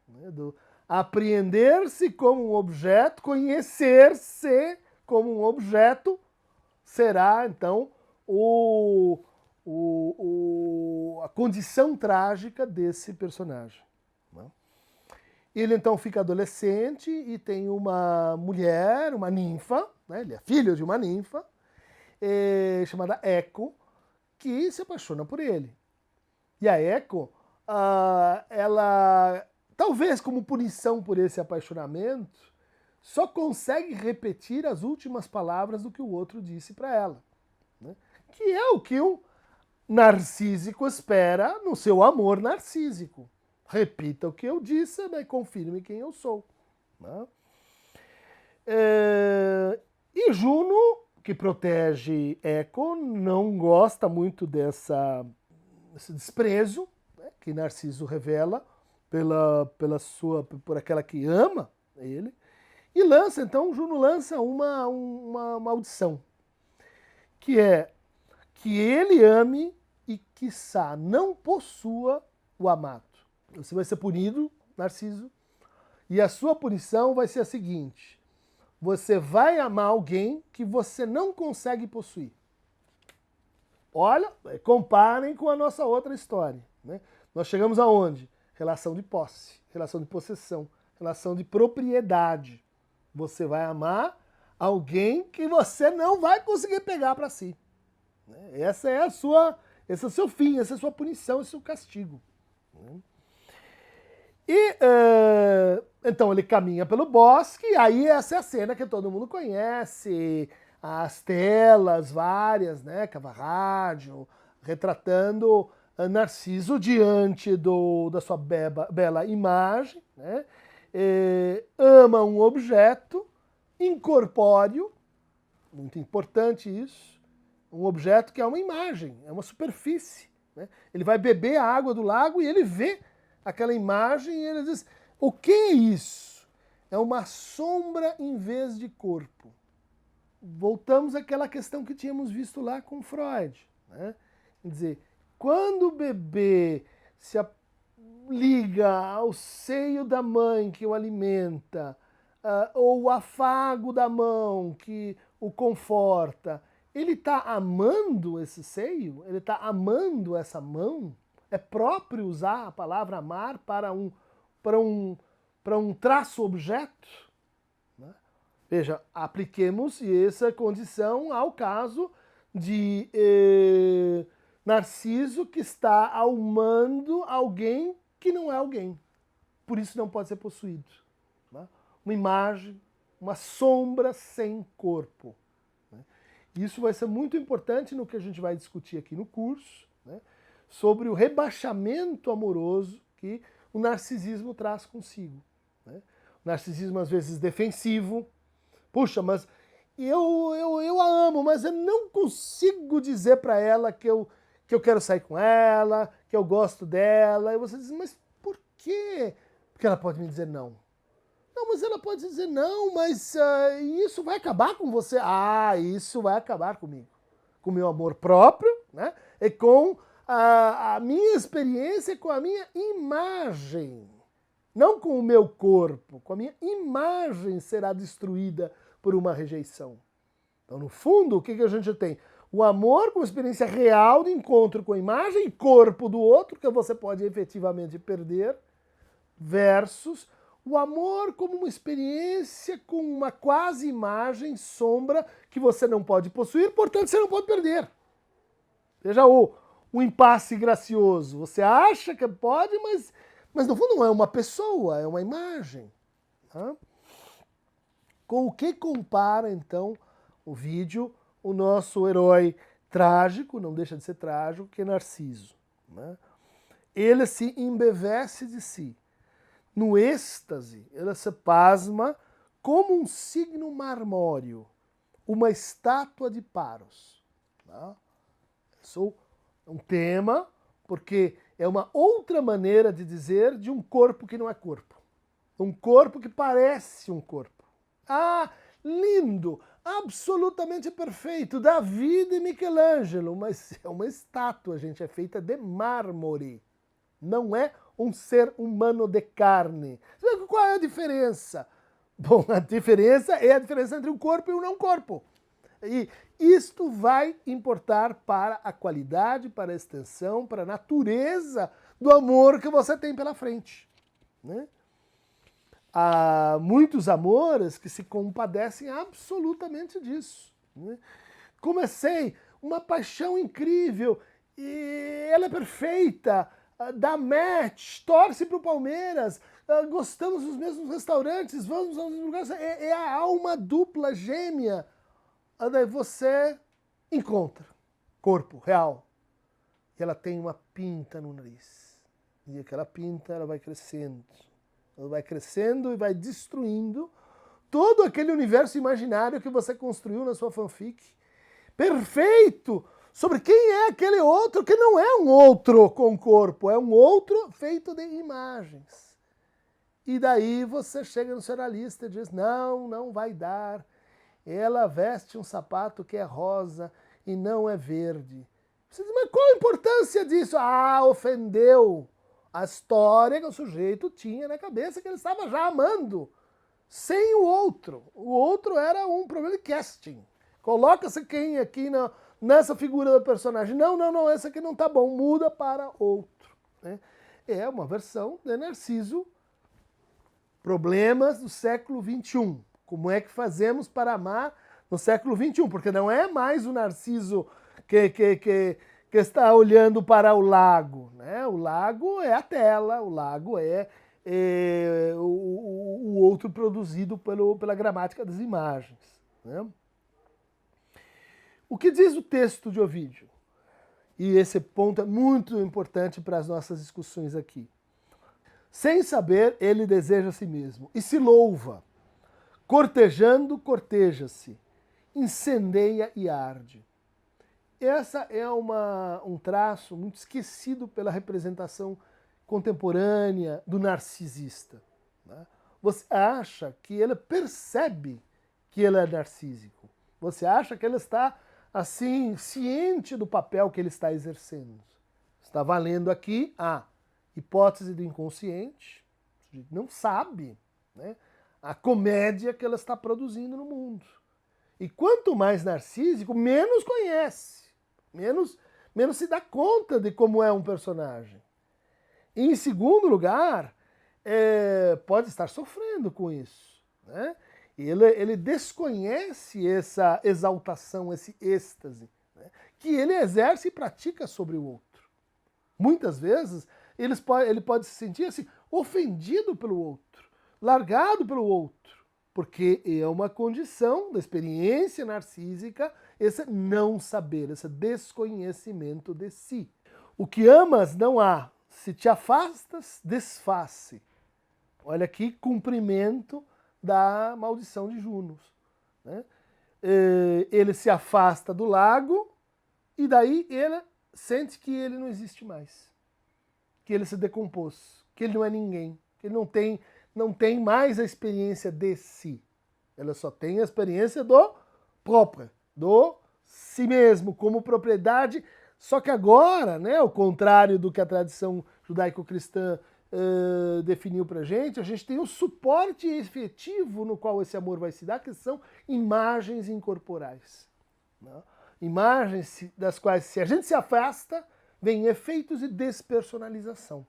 Do apreender-se como um objeto, conhecer-se como um objeto, será, então, a condição trágica desse personagem. Ele, então, fica adolescente e tem uma mulher, uma ninfa, né? Ele é filho de uma ninfa, chamada Eco, que se apaixona por ele. E a Eco, ela, talvez como punição por esse apaixonamento, só consegue repetir as últimas palavras do que o outro disse para ela. Né? Que é o que o narcísico espera no seu amor narcísico. repita o que eu disse, né, confirme quem eu sou. Né? E Juno, que protege Eco, não gosta muito desse desprezo, né, que Narciso revela por aquela que ama ele, e então Juno lança uma maldição, que é que ele ame e, quiçá, não possua o amado. Você vai ser punido, Narciso, e a sua punição vai ser a seguinte: você vai amar alguém que você não consegue possuir. Olha, comparem com a nossa outra história. Né? Nós chegamos aonde? Relação de posse, relação de possessão, relação de propriedade. Você vai amar alguém que você não vai conseguir pegar para si. Esse é o seu fim, essa é a sua punição, esse é o seu castigo. E então ele caminha pelo bosque, e aí essa é a cena que todo mundo conhece, as telas várias, né, Caravaggio, retratando Narciso diante da sua bela imagem, né, ama um objeto incorpóreo, muito importante isso, um objeto que é uma imagem, é uma superfície. Né? Ele vai beber a água do lago e ele vê aquela imagem e ele diz: o que é isso? É uma sombra em vez de corpo. Voltamos àquela questão que tínhamos visto lá com Freud. Né? Quer dizer, quando o bebê se liga ao seio da mãe que o alimenta, ou o afago da mão que o conforta, ele está amando esse seio? Ele está amando essa mão? É próprio usar a palavra amar para um traço-objeto? Né? Veja, apliquemos essa condição ao caso de Narciso, que está amando alguém que não é alguém. Por isso não pode ser possuído. Né? Uma imagem, uma sombra sem corpo. Né? Isso vai ser muito importante no que a gente vai discutir aqui no curso, né? Sobre o rebaixamento amoroso que o narcisismo traz consigo. Né? O narcisismo, às vezes, defensivo. Puxa, mas eu a amo, mas eu não consigo dizer para ela que eu quero sair com ela, que eu gosto dela. E você diz: mas por quê? Porque ela pode me dizer não. Não, mas ela pode dizer não, mas isso vai acabar com você. Ah, isso vai acabar comigo. Com o meu amor próprio, né? E com a minha experiência, com a minha imagem. Não com o meu corpo, com a minha imagem será destruída por uma rejeição. Então, no fundo, o que a gente tem? O amor como experiência real de encontro com a imagem e corpo do outro, que você pode efetivamente perder, versus o amor como uma experiência com uma quase imagem, sombra, que você não pode possuir, portanto você não pode perder. Veja o impasse gracioso. Você acha que pode, mas no fundo não é uma pessoa, é uma imagem. Tá? Com o que compara, então, o vídeo, o nosso herói trágico, não deixa de ser trágico, que é Narciso. Né? Ele se embevece de si. No êxtase, ele se pasma como um signo marmóreo, uma estátua de Paros. Tá? Isso é um tema, porque é uma outra maneira de dizer de um corpo que não é corpo. Um corpo que parece um corpo. Ah, lindo, absolutamente perfeito, Davi e Michelangelo, mas é uma estátua, gente, é feita de mármore. Não é um ser humano de carne. Qual é a diferença? Bom, a diferença é a diferença entre um corpo e um não corpo. E isto vai importar para a qualidade, para a extensão, para a natureza do amor que você tem pela frente. Né? Há muitos amores que se compadecem absolutamente disso. Né? Comecei uma paixão incrível e ela é perfeita, dá match, torce para o Palmeiras, gostamos dos mesmos restaurantes, vamos aos mesmos lugares, é a alma dupla gêmea. Daí você encontra corpo real e ela tem uma pinta no nariz. E aquela pinta, ela vai crescendo. Ela vai crescendo e vai destruindo todo aquele universo imaginário que você construiu na sua fanfic. Perfeito! Sobre quem é aquele outro que não é um outro com corpo, é um outro feito de imagens. E daí você chega no cerealista e diz, não, não vai dar. Ela veste um sapato que é rosa e não é verde. Você diz, mas qual a importância disso? Ah, ofendeu a história que o sujeito tinha na cabeça, que ele estava já amando, sem o outro. O outro era um problema de casting. Coloca-se quem aqui nessa figura do personagem. Não, não, não, esse aqui não tá bom, muda para outro. Né? É uma versão de Narciso. Problemas do século XXI. Como é que fazemos para amar no século XXI? Porque não é mais o Narciso que está olhando para o lago. Né? O lago é a tela, o lago é o outro produzido pela gramática das imagens. Né? O que diz o texto de Ovídio? E esse ponto é muito importante para as nossas discussões aqui. Sem saber, ele deseja a si mesmo e se louva. Cortejando, corteja-se. Incendeia e arde. Essa é um traço muito esquecido pela representação contemporânea do narcisista. Né? Você acha que ele percebe que ele é narcísico. Você acha que ele está, assim, ciente do papel que ele está exercendo. Está valendo aqui a hipótese do inconsciente, não sabe, né, a comédia que ela está produzindo no mundo. E quanto mais narcísico, menos conhece, menos se dá conta de como é um personagem. E, em segundo lugar, pode estar sofrendo com isso. Né? Ele desconhece essa exaltação, esse êxtase, né, que ele exerce e pratica sobre o outro. Muitas vezes, ele pode se sentir assim, ofendido pelo outro, largado pelo outro, porque é uma condição da experiência narcísica esse não saber, esse desconhecimento de si. O que amas não há, se te afastas, desfaz-se. Olha aqui, cumprimento da maldição de Juno. Né? Ele se afasta do lago e daí ele sente que ele não existe mais. Que ele se decompôs, que ele não é ninguém, que ele não tem mais a experiência de si. Ela só tem a experiência do próprio, do si mesmo, como propriedade. Só que agora, né, ao contrário do que a tradição judaico-cristã definiu pra gente, a gente tem o suporte efetivo no qual esse amor vai se dar, que são imagens incorporais. Né? Imagens das quais, se a gente se afasta, vem efeitos de despersonalização.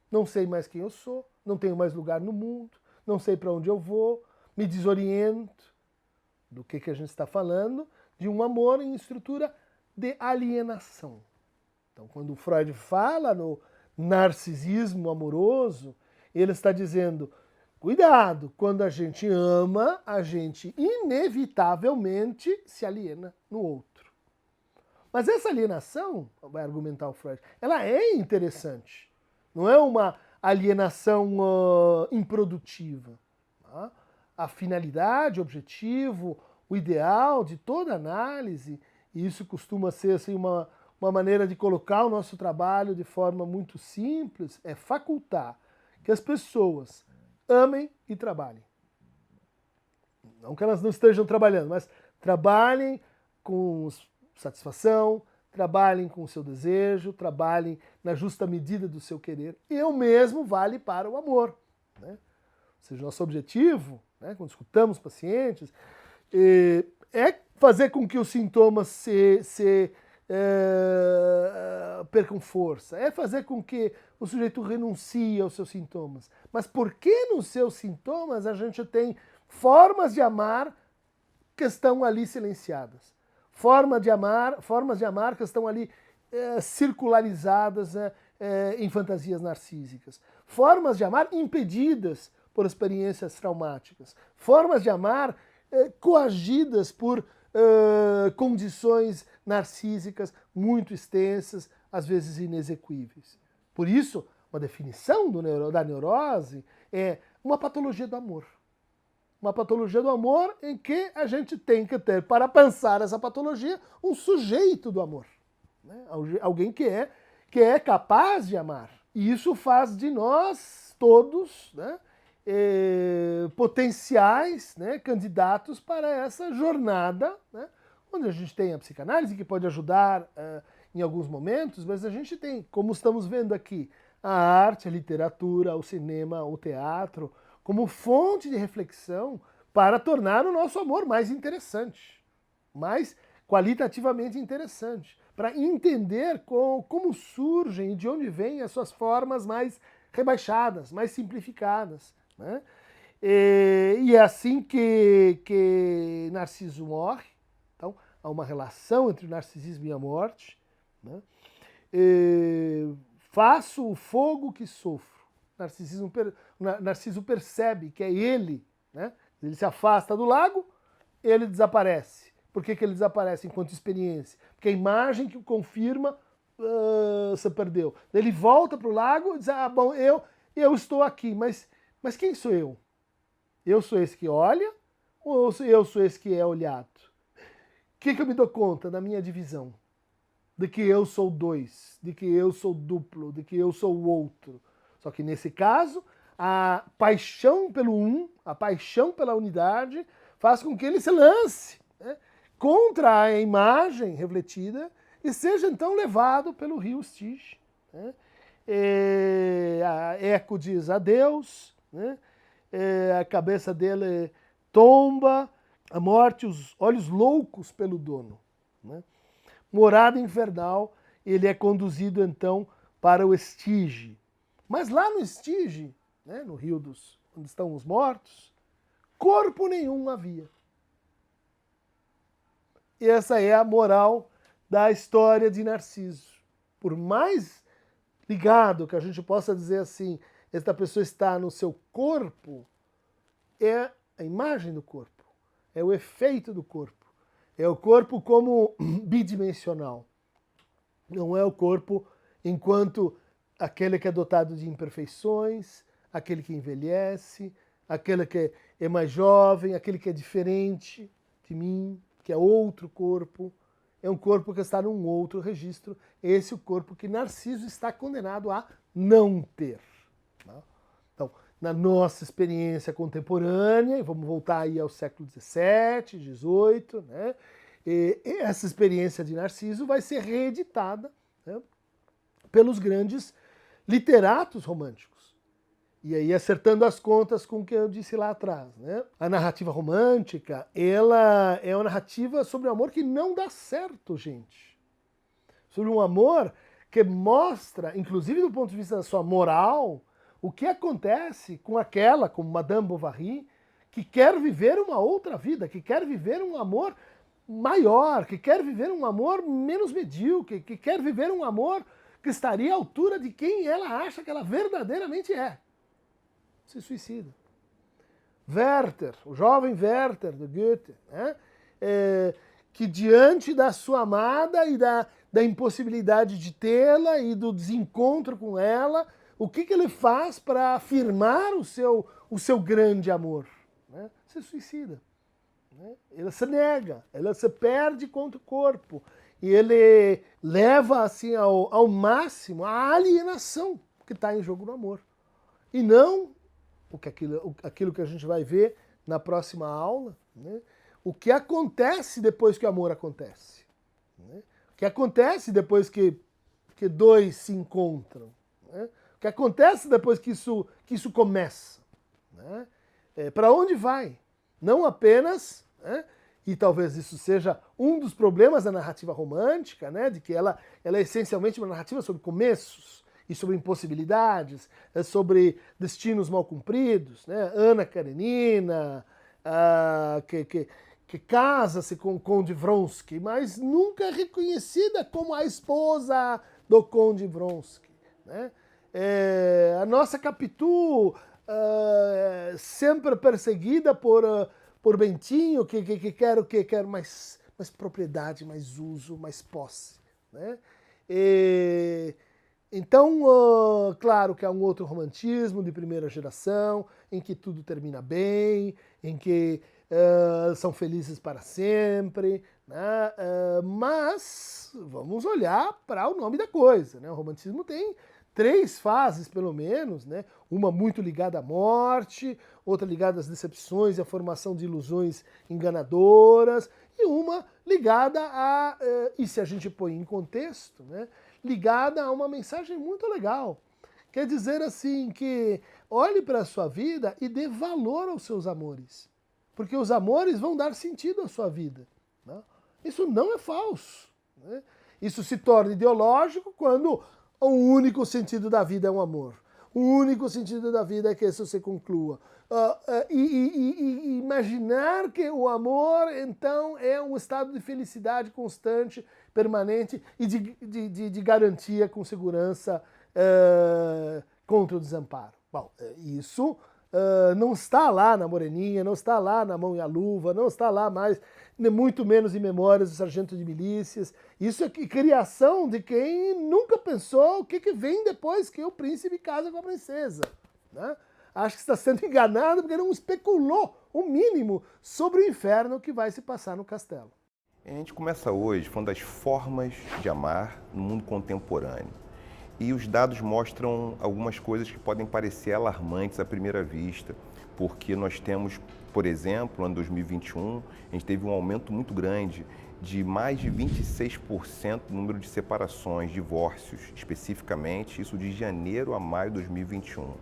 Não sei mais quem eu sou, não tenho mais lugar no mundo, não sei para onde eu vou, me desoriento. Do que a gente está falando? De um amor em estrutura de alienação. Então, quando Freud fala no narcisismo amoroso, ele está dizendo, cuidado, quando a gente ama, a gente inevitavelmente se aliena no outro. Mas essa alienação, vai argumentar o Freud, ela é interessante. Não é uma alienação improdutiva. Tá? A finalidade, o objetivo, o ideal de toda análise, e isso costuma ser assim, uma maneira de colocar o nosso trabalho de forma muito simples, é facultar que as pessoas amem e trabalhem. Não que elas não estejam trabalhando, mas trabalhem com satisfação, trabalhem com o seu desejo, trabalhem na justa medida do seu querer. E o mesmo vale para o amor. Né? Ou seja, nosso objetivo, né, quando escutamos pacientes, é fazer com que os sintomas percam força, é fazer com que o sujeito renuncie aos seus sintomas. Mas por que nos seus sintomas a gente tem formas de amar que estão ali silenciadas? Formas de amar que estão ali circularizadas em fantasias narcísicas. Formas de amar impedidas por experiências traumáticas. Formas de amar coagidas por condições narcísicas muito extensas, às vezes inexequíveis. Por isso, uma definição da neurose é uma patologia do amor. Uma patologia do amor em que a gente tem que ter, para pensar essa patologia, um sujeito do amor. Né? Alguém que é capaz de amar. E isso faz de nós todos, né, potenciais, né, candidatos para essa jornada, né, onde a gente tem a psicanálise, que pode ajudar em alguns momentos, mas a gente tem, como estamos vendo aqui, a arte, a literatura, o cinema, o teatro, como fonte de reflexão para tornar o nosso amor mais interessante, mais qualitativamente interessante, para entender como surgem e de onde vêm as suas formas mais rebaixadas, mais simplificadas. Né? E é assim que Narciso morre. Então, há uma relação entre o narcisismo e a morte. Né? Faço o fogo que sofro. Narciso percebe que é ele, né? Ele se afasta do lago, ele desaparece. Por que ele desaparece enquanto experiência? Porque a imagem que o confirma se perdeu. Ele volta para o lago e diz, bom, eu estou aqui, mas quem sou eu? Eu sou esse que olha ou eu sou esse que é olhado? O que eu me dou conta da minha divisão? De que eu sou dois, de que eu sou duplo, de que eu sou o outro. Só que nesse caso, a paixão pelo a paixão pela unidade, faz com que ele se lance, né, contra a imagem refletida e seja então levado pelo rio Styx. Né? A Eco diz adeus, né? A cabeça dele tomba, a morte, os olhos loucos pelo dono. Né? Morada infernal, ele é conduzido então para o Estige. Mas lá no Estige, né, no rio onde estão os mortos, corpo nenhum havia. E essa é a moral da história de Narciso. Por mais ligado que a gente possa dizer assim, esta pessoa está no seu corpo, é a imagem do corpo, é o efeito do corpo. É o corpo como bidimensional. Não é o corpo enquanto aquele que é dotado de imperfeições, aquele que envelhece, aquele que é mais jovem, aquele que é diferente de mim, que é outro corpo. É um corpo que está num outro registro. Esse é o corpo que Narciso está condenado a não ter. Então, na nossa experiência contemporânea, e vamos voltar aí ao século XVII, XVIII, né? E essa experiência de Narciso vai ser reeditada, né, pelos grandes literatos românticos. E aí, acertando as contas com o que eu disse lá atrás, né? A narrativa romântica, ela é uma narrativa sobre um amor que não dá certo, gente. Sobre um amor que mostra, inclusive do ponto de vista da sua moral, o que acontece com aquela, como Madame Bovary, que quer viver uma outra vida, que quer viver um amor maior, que quer viver um amor menos medíocre, que quer viver um amor que estaria à altura de quem ela acha que ela verdadeiramente é. Se suicida. Werther, o jovem Werther, do Goethe, né? Que diante da sua amada e da impossibilidade de tê-la e do desencontro com ela, o que ele faz para afirmar o seu grande amor? Né? Se suicida. Né? Ela se nega, ela se perde contra o corpo. E ele leva assim ao máximo a alienação que está em jogo no amor. E não aquilo que a gente vai ver na próxima aula, né? O que acontece depois que o amor acontece. Né? O que acontece depois que dois se encontram. Né? O que acontece depois que isso começa. Né? Para onde vai? Não apenas, né? E talvez isso seja um dos problemas da narrativa romântica, né? De que ela é essencialmente uma narrativa sobre começos e sobre impossibilidades, sobre destinos mal cumpridos, né? Ana Karenina, que casa-se com o Conde Vronsky, mas nunca é reconhecida como a esposa do Conde Vronsky. Né? A nossa Capitu, sempre perseguida por Bentinho, que quer mais propriedade, mais uso, mais posse. Né? Então, claro que há um outro romantismo de primeira geração, em que tudo termina bem, em que são felizes para sempre, né? Mas vamos olhar para o nome da coisa, né? O romantismo tem 3 fases, pelo menos, né? Uma muito ligada à morte, outra ligada às decepções e à formação de ilusões enganadoras, e uma ligada a, e se a gente põe em contexto, né? Ligada a uma mensagem muito legal. Quer dizer assim que olhe para a sua vida e dê valor aos seus amores. Porque os amores vão dar sentido à sua vida. Né? Isso não é falso. Né? Isso se torna ideológico quando o único sentido da vida é um amor. O único sentido da vida é que isso se conclua. E imaginar que o amor, então, é um estado de felicidade constante, permanente e de garantia com segurança contra o desamparo. Bom, isso não está lá na Moreninha, não está lá na Mão e a Luva, não está lá mais, muito menos em Memórias do Sargento de Milícias. Isso é criação de quem nunca pensou o que vem depois que o príncipe casa com a princesa. Né? Acho que está sendo enganado porque não especulou o mínimo sobre o inferno que vai se passar no castelo. A gente começa hoje falando das formas de amar no mundo contemporâneo. E os dados mostram algumas coisas que podem parecer alarmantes à primeira vista, porque nós temos, por exemplo, no ano 2021, a gente teve um aumento muito grande de mais de 26% no número de separações, divórcios, especificamente, isso de janeiro a maio de 2021.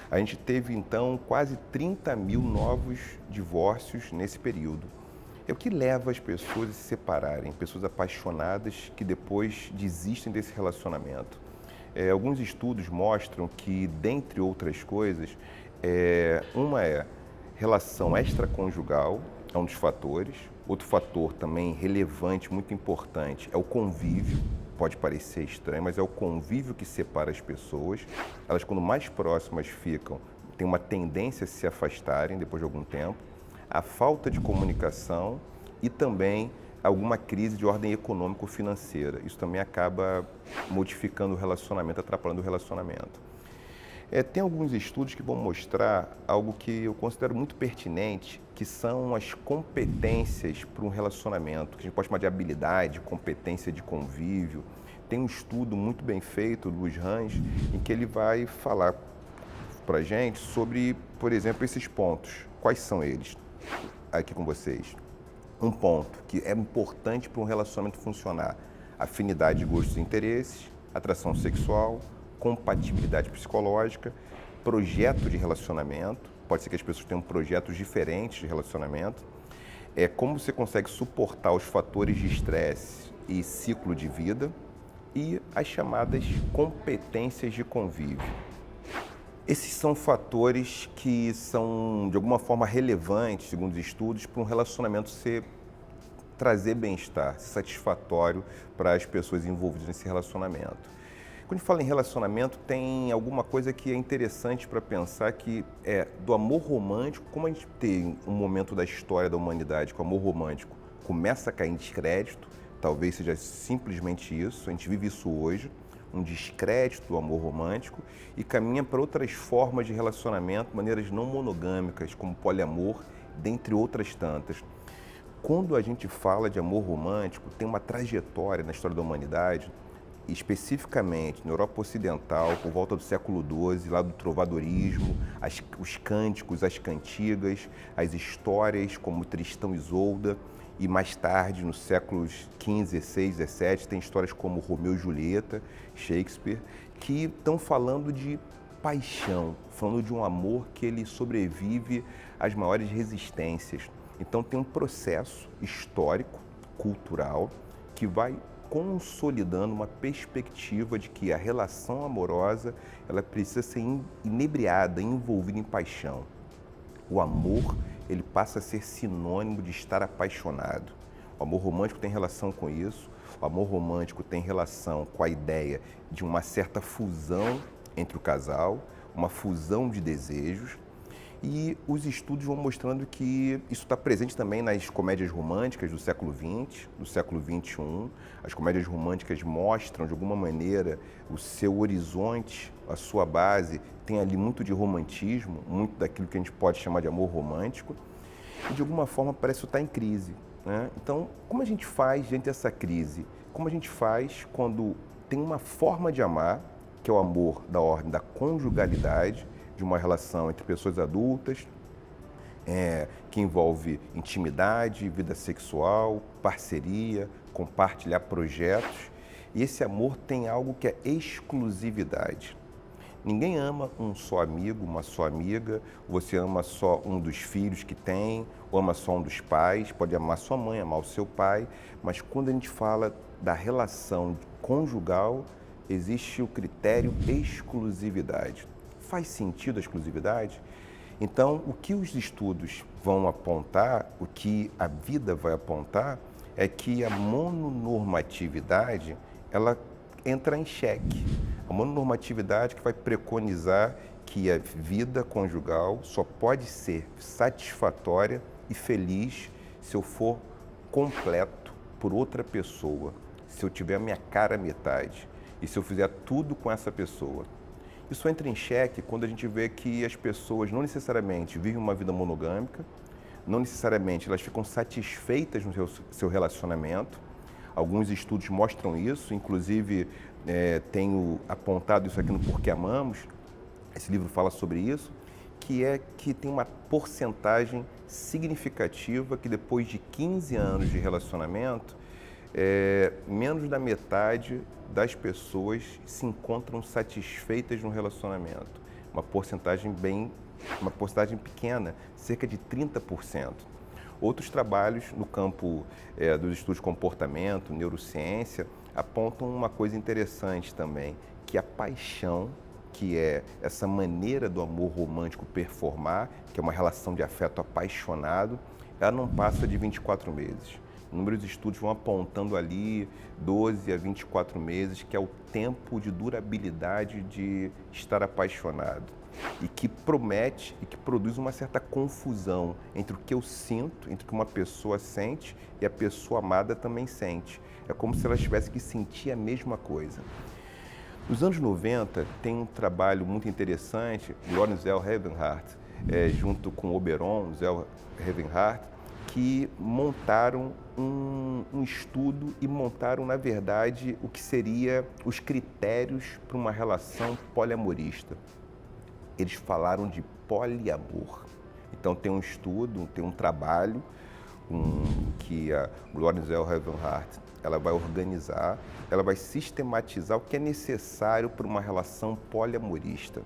A gente teve, então, quase 30 mil novos divórcios nesse período. É o que leva as pessoas a se separarem, pessoas apaixonadas que depois desistem desse relacionamento. Alguns estudos mostram que, dentre outras coisas, uma é relação extraconjugal, é um dos fatores. Outro fator também relevante, muito importante, é o convívio. Pode parecer estranho, mas é o convívio que separa as pessoas. Elas, quando mais próximas ficam, têm uma tendência a se afastarem depois de algum tempo. A falta de comunicação e também alguma crise de ordem econômico-financeira. Isso também acaba modificando o relacionamento, atrapalhando o relacionamento. Tem alguns estudos que vão mostrar algo que eu considero muito pertinente, que são as competências para um relacionamento, que a gente pode chamar de habilidade, competência de convívio. Tem um estudo muito bem feito, do Luiz Range, em que ele vai falar para a gente sobre, por exemplo, esses pontos. Quais são eles? Aqui com vocês. Um ponto que é importante para um relacionamento funcionar: afinidade de gostos e interesses, atração sexual, compatibilidade psicológica, projeto de relacionamento. Pode ser que as pessoas tenham projetos diferentes de relacionamento. Como você consegue suportar os fatores de estresse e ciclo de vida, e as chamadas competências de convívio. Esses são fatores que são, de alguma forma, relevantes, segundo os estudos, para um relacionamento trazer bem-estar, satisfatório para as pessoas envolvidas nesse relacionamento. Quando a gente fala em relacionamento, tem alguma coisa que é interessante para pensar, que é do amor romântico. Como a gente tem um momento da história da humanidade que o amor romântico começa a cair em descrédito, talvez seja simplesmente isso, a gente vive isso hoje, um descrédito do amor romântico, e caminha para outras formas de relacionamento, maneiras não monogâmicas, como poliamor, dentre outras tantas. Quando a gente fala de amor romântico, tem uma trajetória na história da humanidade, especificamente na Europa Ocidental, por volta do século XII, lá do trovadorismo, os cânticos, as cantigas, as histórias como Tristão e Isolda, e mais tarde, nos séculos XV, XVI, XVII, tem histórias como Romeu e Julieta, Shakespeare, que estão falando de paixão, falando de um amor que ele sobrevive às maiores resistências. Então tem um processo histórico, cultural, que vai consolidando uma perspectiva de que a relação amorosa ela precisa ser inebriada, envolvida em paixão. O amor, ele passa a ser sinônimo de estar apaixonado. O amor romântico tem relação com isso. O amor romântico tem relação com a ideia de uma certa fusão entre o casal, uma fusão de desejos. E os estudos vão mostrando que isso está presente também nas comédias românticas do século XX, do século XXI. As comédias românticas mostram, de alguma maneira, o seu horizonte, a sua base, tem ali muito de romantismo, muito daquilo que a gente pode chamar de amor romântico, e de alguma forma parece que isso está em crise, né? Então, como a gente faz diante dessa crise? Como a gente faz quando tem uma forma de amar, que é o amor da ordem da conjugalidade, de uma relação entre pessoas adultas, que envolve intimidade, vida sexual, parceria, compartilhar projetos. E esse amor tem algo que é exclusividade. Ninguém ama um só amigo, uma só amiga, você ama só um dos filhos que tem, ou ama só um dos pais, pode amar sua mãe, amar o seu pai, mas quando a gente fala da relação conjugal, existe o critério exclusividade. Faz sentido a exclusividade? Então, o que os estudos vão apontar, o que a vida vai apontar, é que a mononormatividade, ela entra em xeque. A mononormatividade que vai preconizar que a vida conjugal só pode ser satisfatória e feliz se eu for completo por outra pessoa, se eu tiver a minha cara à metade e se eu fizer tudo com essa pessoa. Isso entra em xeque quando a gente vê que as pessoas não necessariamente vivem uma vida monogâmica, não necessariamente elas ficam satisfeitas no seu relacionamento. Alguns estudos mostram isso, inclusive tenho apontado isso aqui no Porque Amamos, esse livro fala sobre isso, que é que tem uma porcentagem significativa que depois de 15 anos de relacionamento, menos da metade das pessoas se encontram satisfeitas no relacionamento. Uma porcentagem pequena, cerca de 30%. Outros trabalhos no campo dos estudos de comportamento, neurociência, apontam uma coisa interessante também, que a paixão, que é essa maneira do amor romântico performar, que é uma relação de afeto apaixonado, ela não passa de 24 meses. Inúmeros estudos vão apontando ali 12 a 24 meses, que é o tempo de durabilidade de estar apaixonado. E que promete e que produz uma certa confusão entre o que eu sinto, entre o que uma pessoa sente e a pessoa amada também sente. É como se elas tivessem que sentir a mesma coisa. Nos anos 90, tem um trabalho muito interessante, Lorenz Zell Levenhart, junto com Oberon, Zell Levenhart, que montaram um estudo e montaram, na verdade, o que seria os critérios para uma relação poliamorista. Eles falaram de poliamor. Então tem um estudo, tem um trabalho que a Lorenz Zell Levenhart ela vai organizar, ela vai sistematizar o que é necessário para uma relação poliamorista,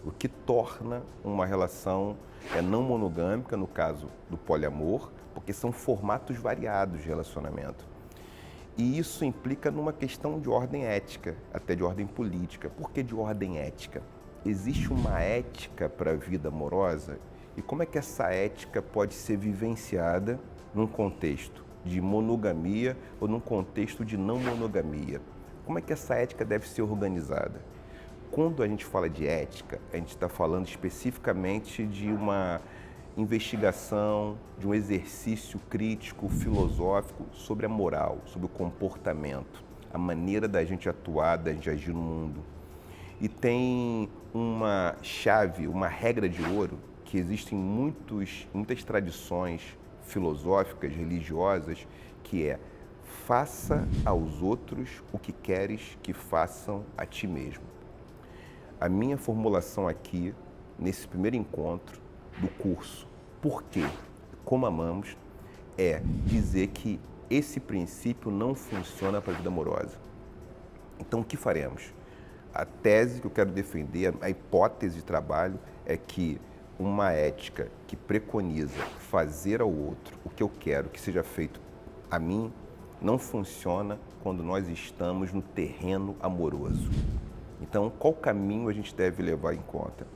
o que torna uma relação não monogâmica, no caso do poliamor, porque são formatos variados de relacionamento. E isso implica numa questão de ordem ética, até de ordem política. Por que de ordem ética? Existe uma ética para a vida amorosa? E como é que essa ética pode ser vivenciada num contexto de monogamia ou num contexto de não monogamia? Como é que essa ética deve ser organizada? Quando a gente fala de ética, a gente está falando especificamente de uma investigação, de um exercício crítico, filosófico sobre a moral, sobre o comportamento, a maneira da gente atuar, da gente agir no mundo. E tem uma chave, uma regra de ouro, que existe em muitas tradições filosóficas, religiosas, que é: faça aos outros o que queres que façam a ti mesmo. A minha formulação aqui, nesse primeiro encontro do curso Por quê? Como Amamos, é dizer que esse princípio não funciona para a vida amorosa. Então, o que faremos? A tese que eu quero defender, a hipótese de trabalho, é que uma ética que preconiza fazer ao outro o que eu quero que seja feito a mim, não funciona quando nós estamos no terreno amoroso. Então, qual caminho a gente deve levar em conta?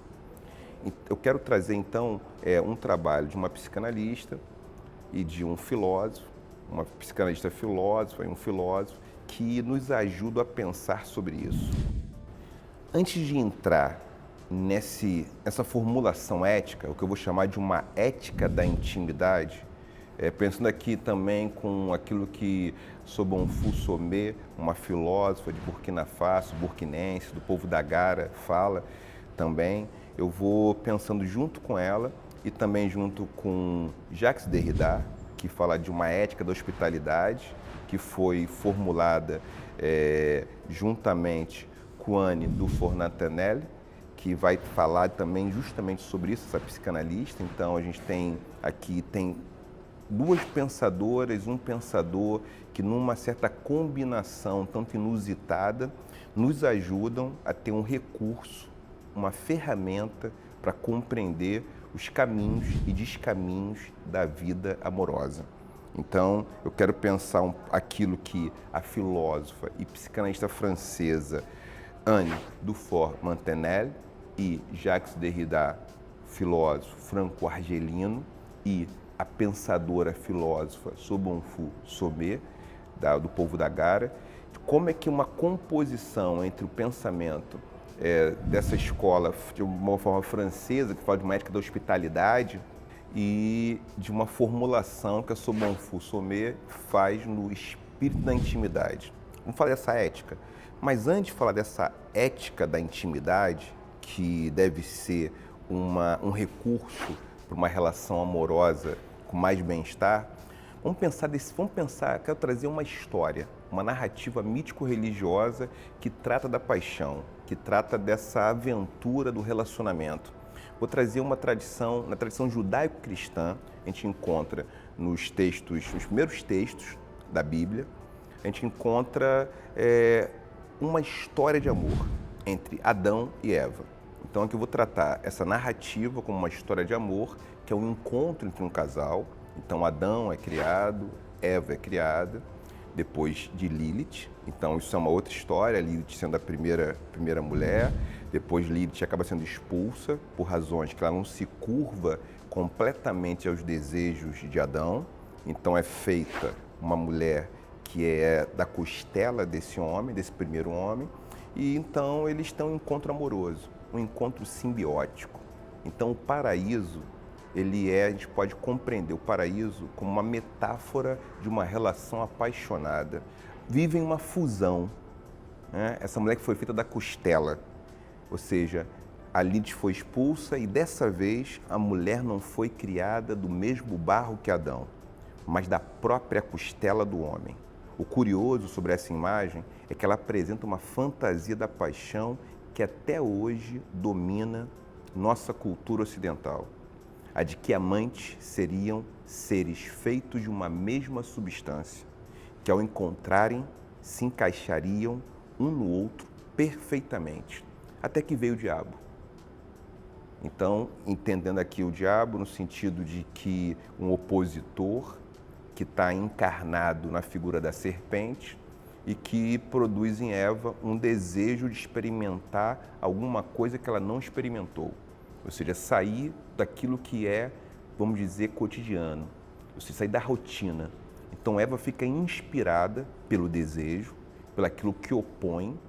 Eu quero trazer, então, um trabalho de uma psicanalista e de um filósofo, uma psicanalista filósofa e um filósofo, que nos ajudam a pensar sobre isso. Antes de entrar nessa formulação ética, o que eu vou chamar de uma ética da intimidade, pensando aqui também com aquilo que Sobonfu Somé, uma filósofa de Burkina Faso, burkinense, do povo da Gara, fala também, eu vou pensando junto com ela e também junto com Jacques Derrida, que fala de uma ética da hospitalidade, que foi formulada juntamente com Anne Dufour-Nathanael, que vai falar também justamente sobre isso, essa psicanalista. Então a gente tem duas pensadoras, um pensador que numa certa combinação tanto inusitada nos ajudam a ter um recurso, uma ferramenta para compreender os caminhos e descaminhos da vida amorosa. Então, eu quero pensar aquilo que a filósofa e psicanalista francesa Anne Dufour-Nathanael e Jacques Derrida, filósofo franco-argelino, e a pensadora filósofa Sobonfu Somé, do povo da Gara, como é que uma composição entre o pensamento dessa escola, de uma forma francesa, que fala de uma ética da hospitalidade, e de uma formulação que a Sobonfu Somé faz no espírito da intimidade. Vamos falar dessa ética. Mas antes de falar dessa ética da intimidade, que deve ser um recurso para uma relação amorosa com mais bem-estar, vamos pensar, quero trazer uma história, uma narrativa mítico-religiosa que trata da paixão, que trata dessa aventura do relacionamento. Vou trazer uma tradição, na tradição judaico-cristã, a gente encontra nos primeiros textos da Bíblia, a gente encontra uma história de amor entre Adão e Eva. Então aqui eu vou tratar essa narrativa como uma história de amor, que é um encontro entre um casal. Então Adão é criado, Eva é criada, depois de Lilith. Então isso é uma outra história, Lilith sendo a primeira mulher. Depois Lilith acaba sendo expulsa por razões que ela não se curva completamente aos desejos de Adão. Então é feita uma mulher que é da costela desse homem, desse primeiro homem. E então eles têm um encontro amoroso, um encontro simbiótico. Então o paraíso, a gente pode compreender o paraíso como uma metáfora de uma relação apaixonada. Vivem uma fusão, né? Essa mulher que foi feita da costela, ou seja, a Lilith foi expulsa e dessa vez a mulher não foi criada do mesmo barro que Adão, mas da própria costela do homem. O curioso sobre essa imagem é que ela apresenta uma fantasia da paixão que até hoje domina nossa cultura ocidental. A de que amantes seriam seres feitos de uma mesma substância, que ao encontrarem se encaixariam um no outro perfeitamente, até que veio o diabo. Então, entendendo aqui o diabo no sentido de que um opositor que está encarnado na figura da serpente e que produz em Eva um desejo de experimentar alguma coisa que ela não experimentou. Ou seja, sair daquilo que é, vamos dizer, cotidiano. Ou seja, sair da rotina. Então Eva fica inspirada pelo desejo, pelaquilo que opõe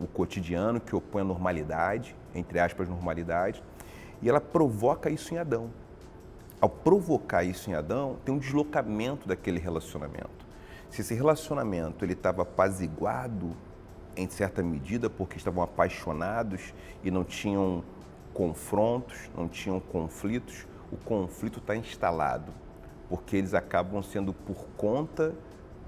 o cotidiano, que opõe a normalidade, entre aspas, normalidade, e ela provoca isso em Adão. Ao provocar isso em Adão, tem um deslocamento daquele relacionamento. Se esse relacionamento ele estava apaziguado em certa medida porque estavam apaixonados e não tinham confrontos, não tinham conflitos, o conflito está instalado, porque eles acabam sendo por conta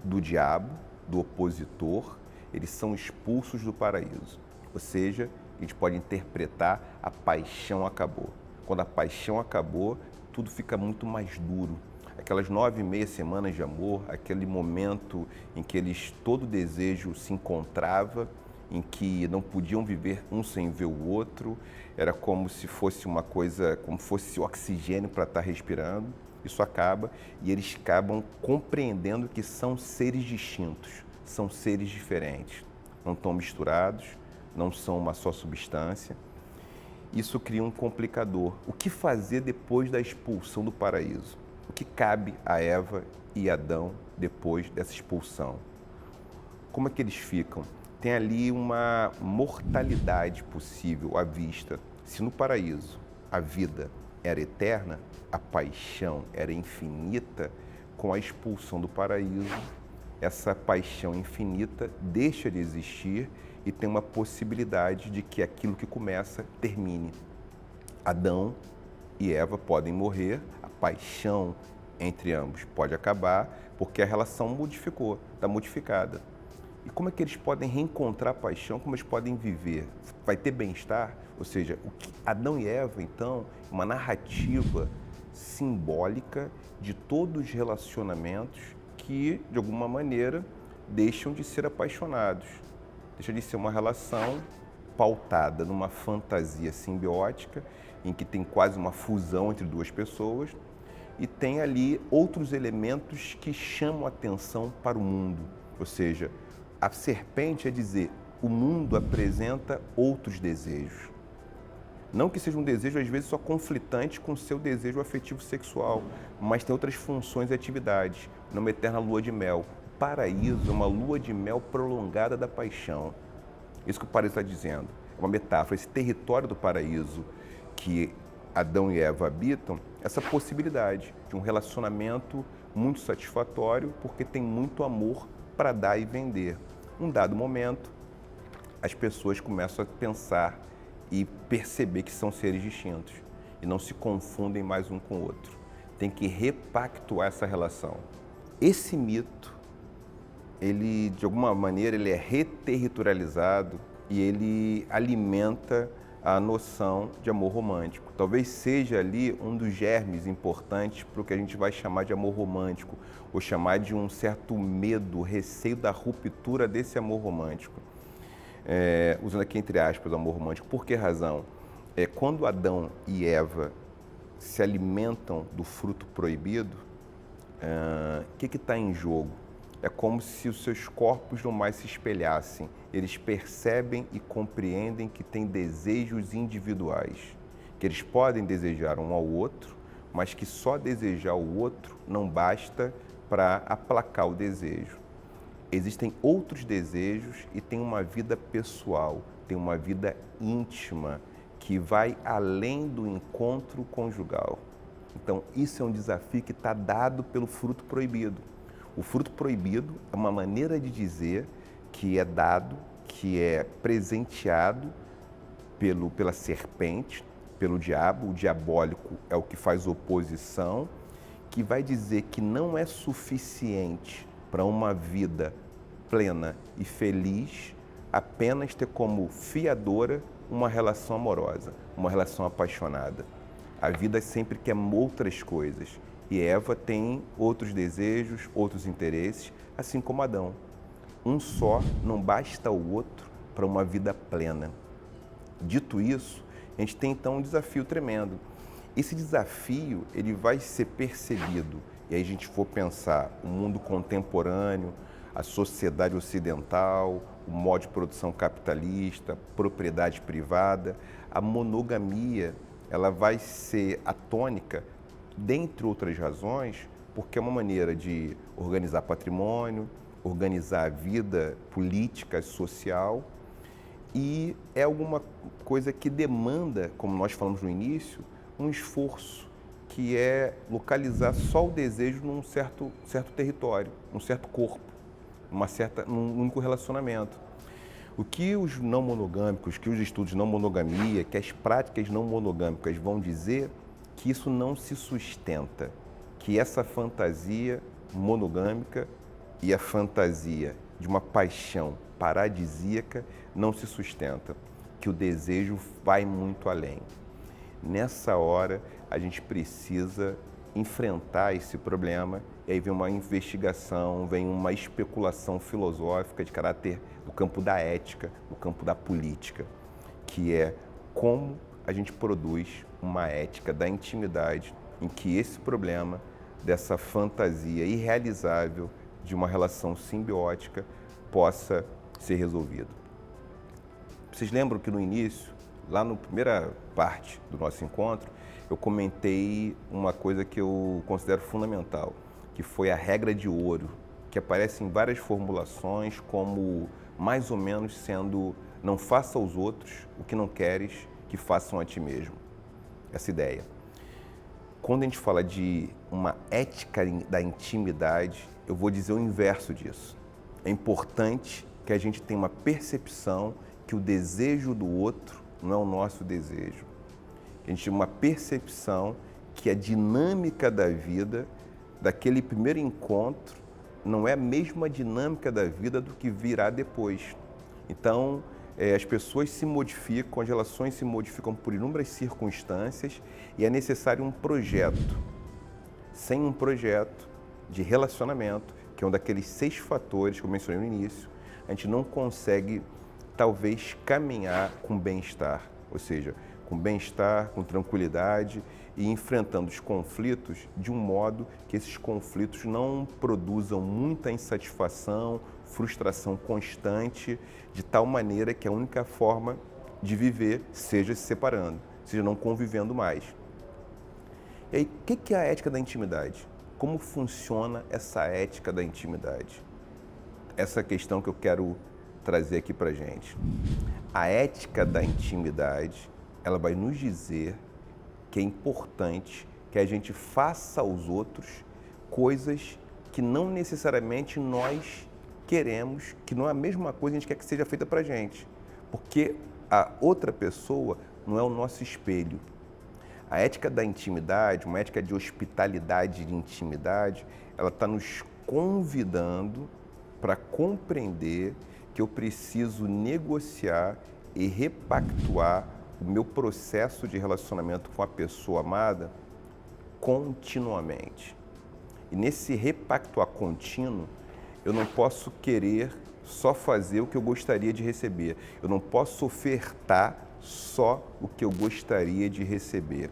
do diabo, do opositor, eles são expulsos do paraíso. Ou seja, a gente pode interpretar a paixão acabou. Quando a paixão acabou, tudo fica muito mais duro. Aquelas 9,5 semanas de amor, aquele momento em que todo desejo se encontrava, em que não podiam viver um sem ver o outro, era como se fosse uma coisa, como fosse oxigênio para estar respirando. Isso acaba e eles acabam compreendendo que são seres distintos, são seres diferentes, não estão misturados, não são uma só substância. Isso cria um complicador. O que fazer depois da expulsão do paraíso? O que cabe a Eva e Adão depois dessa expulsão? Como é que eles ficam? Tem ali uma mortalidade possível à vista. Se no paraíso a vida era eterna, a paixão era infinita, com a expulsão do paraíso, essa paixão infinita deixa de existir e tem uma possibilidade de que aquilo que começa termine. Adão e Eva podem morrer, a paixão entre ambos pode acabar, porque a relação modificou, está modificada. E como é que eles podem reencontrar a paixão, como eles podem viver? Vai ter bem-estar? Ou seja, o que Adão e Eva, então, uma narrativa simbólica de todos os relacionamentos que, de alguma maneira, deixam de ser apaixonados. Deixa de ser uma relação pautada numa fantasia simbiótica, em que tem quase uma fusão entre duas pessoas, e tem ali outros elementos que chamam a atenção para o mundo. Ou seja, a serpente é dizer, o mundo apresenta outros desejos. Não que seja um desejo, às vezes, só conflitante com o seu desejo afetivo sexual, mas tem outras funções e atividades, numa eterna lua de mel. O paraíso é uma lua de mel prolongada da paixão. Isso que o paraíso está dizendo. É uma metáfora, esse território do paraíso que Adão e Eva habitam, essa possibilidade de um relacionamento muito satisfatório, porque tem muito amor para dar e vender. Um dado momento, as pessoas começam a pensar e perceber que são seres distintos e não se confundem mais um com o outro. Tem que repactuar essa relação. Esse mito, ele, de alguma maneira, ele é reterritorializado e ele alimenta a noção de amor romântico. Talvez seja ali um dos germes importantes para o que a gente vai chamar de amor romântico, ou chamar de um certo medo, receio da ruptura desse amor romântico. Usando aqui entre aspas o amor romântico. Por que razão? Quando Adão e Eva se alimentam do fruto proibido, o que está em jogo? É como se os seus corpos não mais se espelhassem. Eles percebem e compreendem que têm desejos individuais, que eles podem desejar um ao outro, mas que só desejar o outro não basta para aplacar o desejo. Existem outros desejos e tem uma vida pessoal, tem uma vida íntima que vai além do encontro conjugal. Então, isso é um desafio que está dado pelo fruto proibido. O fruto proibido é uma maneira de dizer que é dado, que é presenteado pela serpente, pelo diabo. O diabólico é o que faz oposição, que vai dizer que não é suficiente para uma vida plena e feliz apenas ter como fiadora uma relação amorosa, uma relação apaixonada. A vida sempre quer outras coisas. E Eva tem outros desejos, outros interesses, assim como Adão. Um só não basta o outro para uma vida plena. Dito isso, a gente tem então um desafio tremendo. Esse desafio ele vai ser percebido, e aí a gente for pensar o mundo contemporâneo, a sociedade ocidental, o modo de produção capitalista, propriedade privada, a monogamia, ela vai ser a tônica, dentre outras razões, porque é uma maneira de organizar patrimônio, organizar a vida política, social, e é alguma coisa que demanda, como nós falamos no início, um esforço, que é localizar só o desejo num certo território, num certo corpo, num único relacionamento. O que os não monogâmicos, que os estudos de não monogamia, que as práticas não monogâmicas vão dizer, que isso não se sustenta, que essa fantasia monogâmica e a fantasia de uma paixão paradisíaca não se sustenta, que o desejo vai muito além. Nessa hora, a gente precisa enfrentar esse problema, e aí vem uma investigação, vem uma especulação filosófica de caráter do campo da ética, do campo da política, que é como a gente produz uma ética da intimidade em que esse problema dessa fantasia irrealizável de uma relação simbiótica possa ser resolvido. Vocês lembram que no início, lá na primeira parte do nosso encontro, eu comentei uma coisa que eu considero fundamental, que foi a regra de ouro, que aparece em várias formulações como mais ou menos sendo não faça aos outros o que não queres que façam a ti mesmo. Essa ideia. Quando a gente fala de uma ética da intimidade, eu vou dizer o inverso disso. É importante que a gente tenha uma percepção que o desejo do outro não é o nosso desejo. A gente tem uma percepção que a dinâmica da vida, daquele primeiro encontro, não é a mesma dinâmica da vida do que virá depois. Então, as pessoas se modificam, as relações se modificam por inúmeras circunstâncias e é necessário um projeto. Sem um projeto de relacionamento, que é um daqueles 6 fatores que eu mencionei no início, a gente não consegue, talvez, caminhar com bem-estar. Ou seja, com bem-estar, com tranquilidade e enfrentando os conflitos de um modo que esses conflitos não produzam muita insatisfação, frustração constante, de tal maneira que a única forma de viver seja se separando, seja não convivendo mais. E aí, o que é a ética da intimidade? Como funciona essa ética da intimidade? Essa questão que eu quero trazer aqui pra gente. A ética da intimidade, ela vai nos dizer que é importante que a gente faça aos outros coisas que não necessariamente nós queremos, que não é a mesma coisa que a gente quer que seja feita pra gente. Porque a outra pessoa não é o nosso espelho. A ética da intimidade, uma ética de hospitalidade, de intimidade, ela está nos convidando para compreender que eu preciso negociar e repactuar o meu processo de relacionamento com a pessoa amada continuamente. E nesse repactuar contínuo, eu não posso querer só fazer o que eu gostaria de receber. Eu não posso ofertar só o que eu gostaria de receber.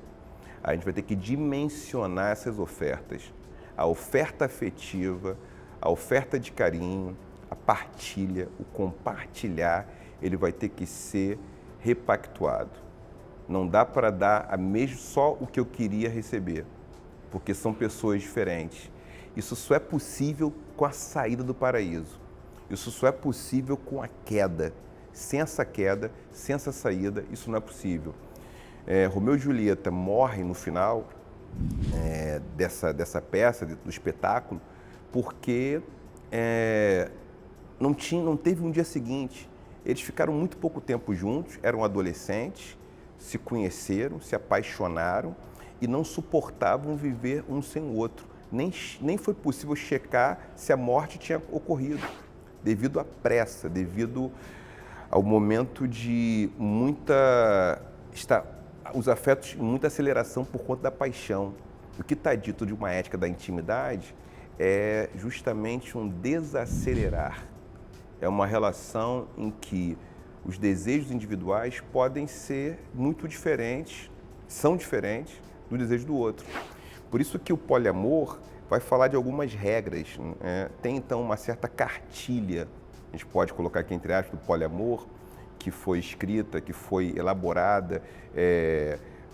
A gente vai ter que dimensionar essas ofertas. A oferta afetiva, a oferta de carinho, a partilha, o compartilhar, ele vai ter que ser repactuado. Não dá para dar só o que eu queria receber, porque são pessoas diferentes. Isso só é possível com a saída do paraíso. Isso só é possível com a queda. Sem essa queda, sem essa saída, isso não é possível. Romeu e Julieta morrem no final dessa peça, do espetáculo, porque não teve um dia seguinte. Eles ficaram muito pouco tempo juntos, eram adolescentes, se conheceram, se apaixonaram e não suportavam viver um sem o outro. Nem foi possível checar se a morte tinha ocorrido, devido à pressa, devido ao momento de os afetos em muita aceleração por conta da paixão. O que está dito de uma ética da intimidade é justamente um desacelerar. É uma relação em que os desejos individuais podem ser muito diferentes, são diferentes do desejo do outro. Por isso que o poliamor vai falar de algumas regras, né? Tem então uma certa cartilha, a gente pode colocar aqui entre aspas, do poliamor, que foi escrita, que foi elaborada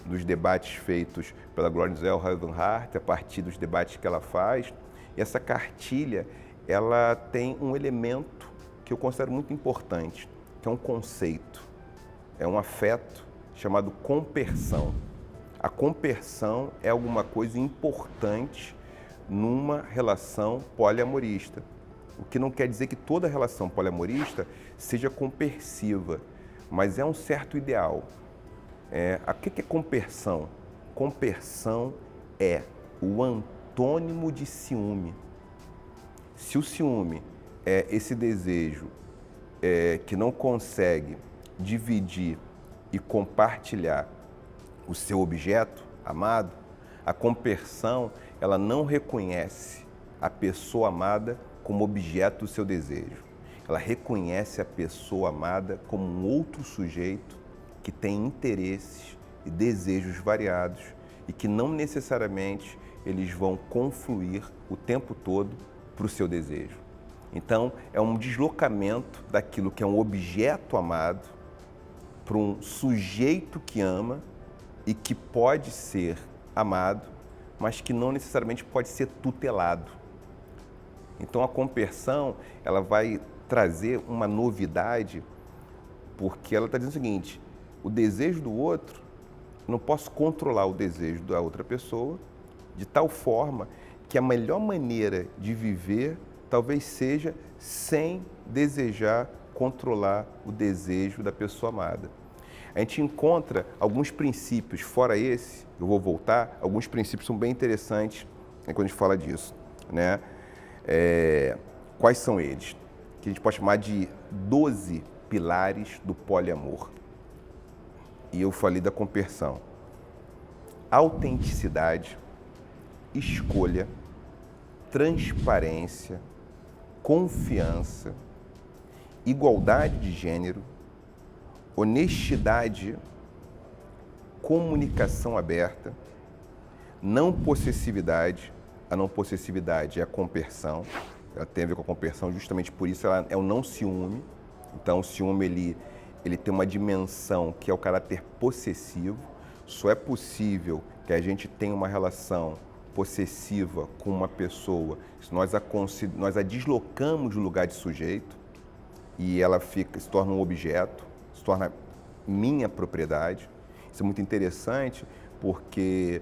nos debates feitos pela Gloria Ravenhart, a partir dos debates que ela faz. E essa cartilha, ela tem um elemento que eu considero muito importante, que é um conceito, é um afeto chamado compersão. A compersão é alguma coisa importante numa relação poliamorista. O que não quer dizer que toda relação poliamorista seja compersiva, mas é um certo ideal. O que é compersão? Compersão é o antônimo de ciúme. Se o ciúme é esse desejo que não consegue dividir e compartilhar o seu objeto amado, a compersão, ela não reconhece a pessoa amada como objeto do seu desejo. Ela reconhece a pessoa amada como um outro sujeito que tem interesses e desejos variados e que não necessariamente eles vão confluir o tempo todo para o seu desejo. Então, é um deslocamento daquilo que é um objeto amado para um sujeito que ama e que pode ser amado, mas que não necessariamente pode ser tutelado. Então, a compersão, ela vai trazer uma novidade, porque ela está dizendo o seguinte: o desejo do outro, não posso controlar o desejo da outra pessoa, de tal forma que a melhor maneira de viver talvez seja sem desejar controlar o desejo da pessoa amada. A gente encontra alguns princípios, fora esse, eu vou voltar, alguns princípios são bem interessantes quando a gente fala disso, né? Quais são eles? Que a gente pode chamar de 12 pilares do poliamor. E eu falei da compersão. Autenticidade, escolha, transparência, confiança, igualdade de gênero, honestidade, comunicação aberta, não possessividade. A não possessividade é a compersão, ela tem a ver com a compersão, justamente por isso ela é o não ciúme. Então o ciúme ele tem uma dimensão que é o caráter possessivo. Só é possível que a gente tenha uma relação possessiva com uma pessoa se nós a deslocamos do lugar de sujeito e ela se torna um objeto, se torna minha propriedade. Isso é muito interessante porque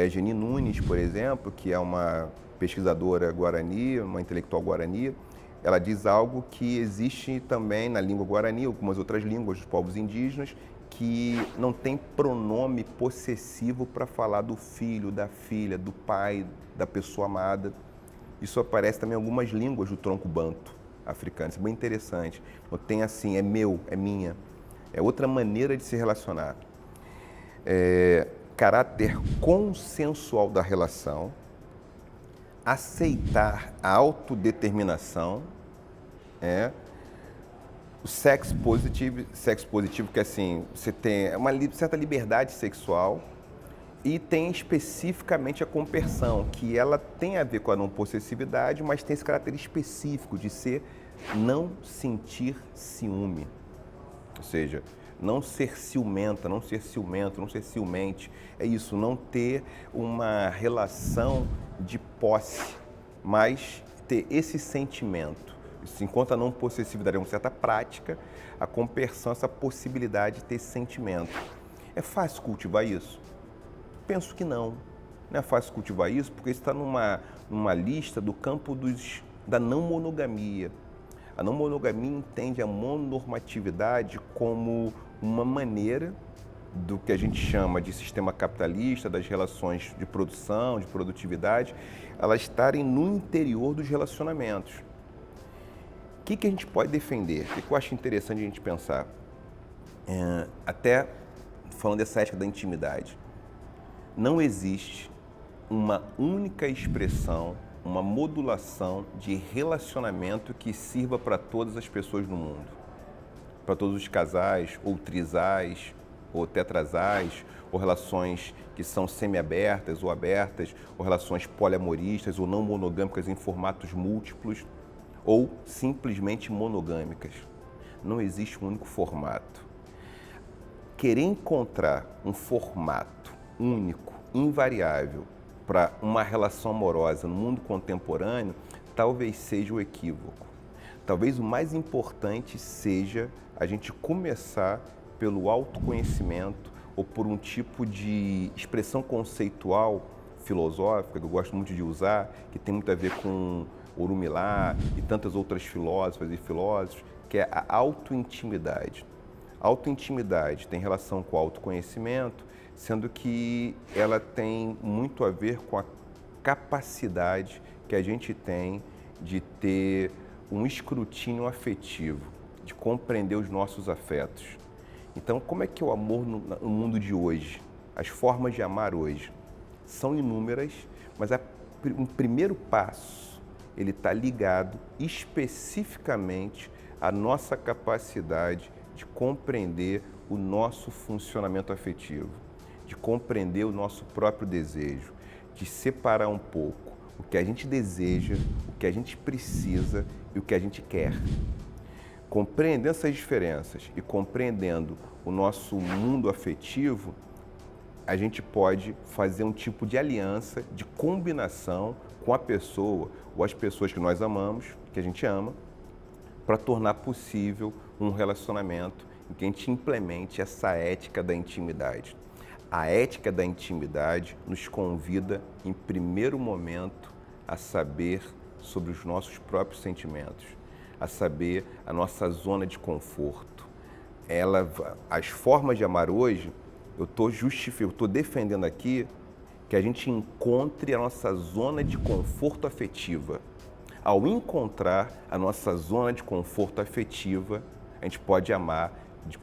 Geni Nunes, por exemplo, que é uma pesquisadora guarani, uma intelectual guarani, ela diz algo que existe também na língua guarani, algumas outras línguas dos povos indígenas, que não tem pronome possessivo para falar do filho, da filha, do pai, da pessoa amada. Isso aparece também em algumas línguas do tronco banto africano. Isso é bem interessante. Não tem assim, é meu, é minha. É outra maneira de se relacionar. Caráter consensual da relação, aceitar a autodeterminação, o sexo positivo que assim, você tem uma certa liberdade sexual e tem especificamente a compersão, que ela tem a ver com a não possessividade, mas tem esse caráter específico de não sentir ciúme, ou seja, não ser ciumenta, não ser ciumento, não ser ciumente. É isso, não ter uma relação de posse, mas ter esse sentimento. Isso, enquanto a não possessividade é uma certa prática, a compersão é essa possibilidade de ter esse sentimento. É fácil cultivar isso? Penso que não. Não é fácil cultivar isso porque isso está numa lista do campo da não monogamia. A não monogamia entende a monormatividade como uma maneira do que a gente chama de sistema capitalista, das relações de produção, de produtividade, elas estarem no interior dos relacionamentos. O que a gente pode defender? O que eu acho interessante a gente pensar? Até falando dessa ética da intimidade, não existe uma única expressão, uma modulação de relacionamento que sirva para todas as pessoas no mundo. Para todos os casais, ou trisais, ou tetrasais, ou relações que são semi-abertas ou abertas, ou relações poliamoristas ou não monogâmicas em formatos múltiplos, ou simplesmente monogâmicas. Não existe um único formato. Querer encontrar um formato único, invariável, para uma relação amorosa no mundo contemporâneo, talvez seja o equívoco. Talvez o mais importante seja a gente começar pelo autoconhecimento ou por um tipo de expressão conceitual filosófica, que eu gosto muito de usar, que tem muito a ver com Orumilá e tantas outras filósofas e filósofos, que é a autointimidade. A autointimidade tem relação com o autoconhecimento, sendo que ela tem muito a ver com a capacidade que a gente tem de ter um escrutínio afetivo, de compreender os nossos afetos. Então, como é que é o amor no mundo de hoje? As formas de amar hoje são inúmeras, mas um primeiro passo, ele está ligado especificamente à nossa capacidade de compreender o nosso funcionamento afetivo, de compreender o nosso próprio desejo, de separar um pouco o que a gente deseja, o que a gente precisa e o que a gente quer. Compreendendo essas diferenças e compreendendo o nosso mundo afetivo, a gente pode fazer um tipo de aliança, de combinação com a pessoa ou as pessoas que nós amamos, que a gente ama, para tornar possível um relacionamento em que a gente implemente essa ética da intimidade. A ética da intimidade nos convida, em primeiro momento, a saber sobre os nossos próprios sentimentos, a saber a nossa zona de conforto. As formas de amar hoje, eu estou defendendo aqui que a gente encontre a nossa zona de conforto afetiva. Ao encontrar a nossa zona de conforto afetiva, a gente pode amar de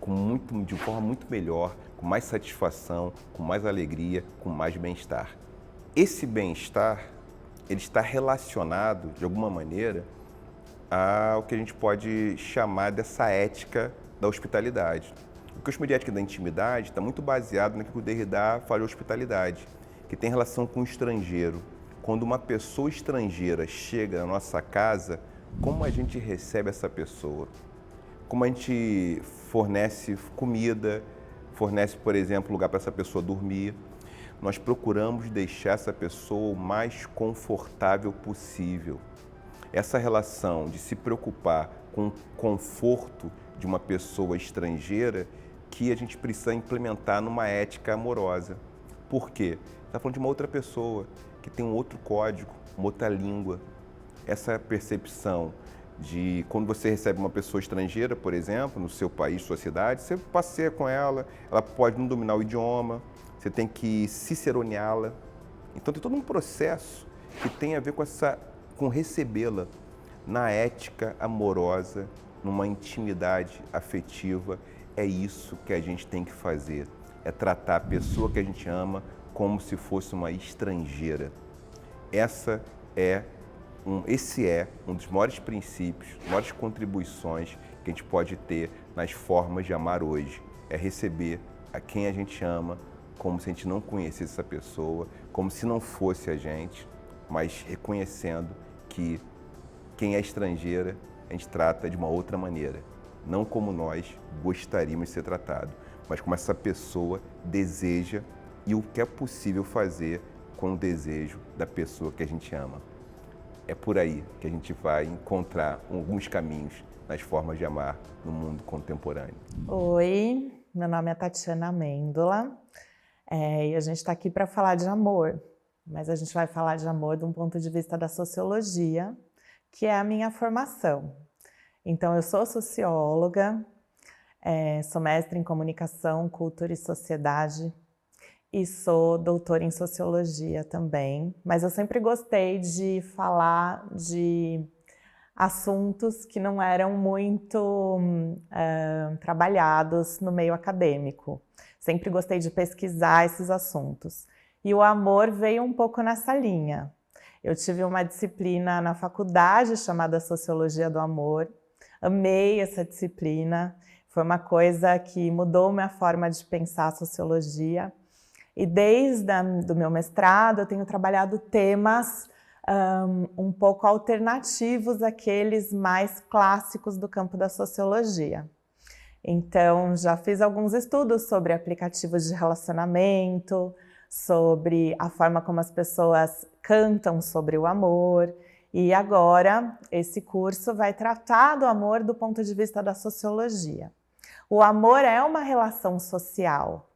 forma muito melhor, com mais satisfação, com mais alegria, com mais bem-estar. Esse bem-estar, ele está relacionado, de alguma maneira, ao que a gente pode chamar dessa ética da hospitalidade. O que eu chamo de ética da intimidade está muito baseado naquilo que o Derrida fala de hospitalidade, que tem relação com o estrangeiro. Quando uma pessoa estrangeira chega na nossa casa, como a gente recebe essa pessoa? Como a gente fornece comida, fornece, por exemplo, lugar para essa pessoa dormir. Nós procuramos deixar essa pessoa o mais confortável possível. Essa relação de se preocupar com o conforto de uma pessoa estrangeira que a gente precisa implementar numa ética amorosa. Por quê? Está falando de uma outra pessoa que tem um outro código, uma outra língua. Essa percepção de quando você recebe uma pessoa estrangeira, por exemplo, no seu país, sua cidade, você passeia com ela, ela pode não dominar o idioma, você tem que ciceroneá-la. Então tem todo um processo que tem a ver com recebê-la na ética amorosa, numa intimidade afetiva. É isso que a gente tem que fazer, é tratar a pessoa que a gente ama como se fosse uma estrangeira. Esse é um dos maiores princípios, maiores contribuições que a gente pode ter nas formas de amar hoje. É receber a quem a gente ama como se a gente não conhecesse essa pessoa, como se não fosse a gente, mas reconhecendo que quem é estrangeira a gente trata de uma outra maneira. Não como nós gostaríamos de ser tratado, mas como essa pessoa deseja e o que é possível fazer com o desejo da pessoa que a gente ama. É por aí que a gente vai encontrar alguns caminhos nas formas de amar no mundo contemporâneo. Oi, meu nome é Tatiana Amêndola e a gente está aqui para falar de amor, mas a gente vai falar de amor de um ponto de vista da sociologia, que é a minha formação. Então, eu sou socióloga, sou mestre em comunicação, cultura e sociedade e sou doutora em sociologia também, mas eu sempre gostei de falar de assuntos que não eram muito trabalhados no meio acadêmico. Sempre gostei de pesquisar esses assuntos. E o amor veio um pouco nessa linha. Eu tive uma disciplina na faculdade chamada Sociologia do Amor. Amei essa disciplina. Foi uma coisa que mudou minha forma de pensar a sociologia. E desde do meu mestrado eu tenho trabalhado temas um pouco alternativos àqueles mais clássicos do campo da sociologia. Então, já fiz alguns estudos sobre aplicativos de relacionamento, sobre a forma como as pessoas cantam sobre o amor, e agora esse curso vai tratar do amor do ponto de vista da sociologia. O amor é uma relação social,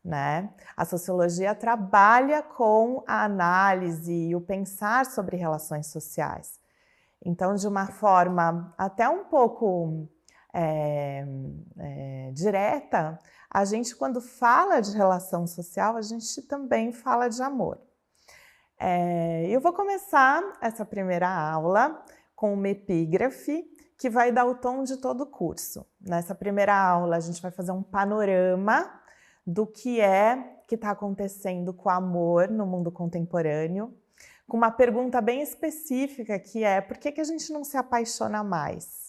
né? A sociologia trabalha com a análise e o pensar sobre relações sociais. Então, de uma forma até um pouco direta, a gente, quando fala de relação social, a gente também fala de amor. Eu vou começar essa primeira aula com uma epígrafe que vai dar o tom de todo o curso. Nessa primeira aula, a gente vai fazer um panorama do que está acontecendo com o amor no mundo contemporâneo, com uma pergunta bem específica que é: por que a gente não se apaixona mais?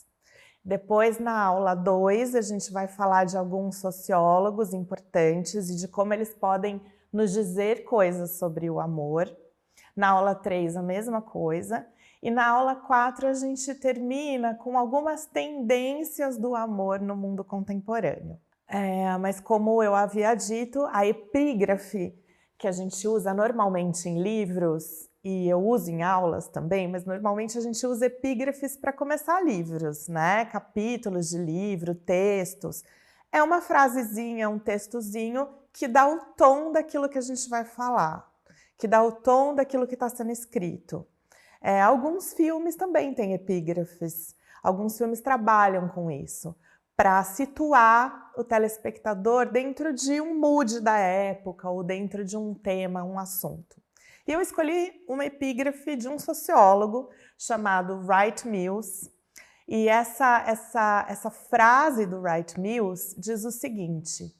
Depois, na aula 2, a gente vai falar de alguns sociólogos importantes e de como eles podem nos dizer coisas sobre o amor. Na aula 3, a mesma coisa. E na aula 4, a gente termina com algumas tendências do amor no mundo contemporâneo. Mas como eu havia dito, a epígrafe que a gente usa normalmente em livros, e eu uso em aulas também, mas normalmente a gente usa epígrafes para começar livros, né? Capítulos de livro, textos. é uma frasezinha, um textozinho que dá o tom daquilo que a gente vai falar, que dá o tom daquilo que está sendo escrito. Alguns filmes também têm epígrafes, alguns filmes trabalham com isso, para situar o telespectador dentro de um mood da época ou dentro de um tema, um assunto. E eu escolhi uma epígrafe de um sociólogo chamado Wright Mills. E essa frase do Wright Mills diz o seguinte,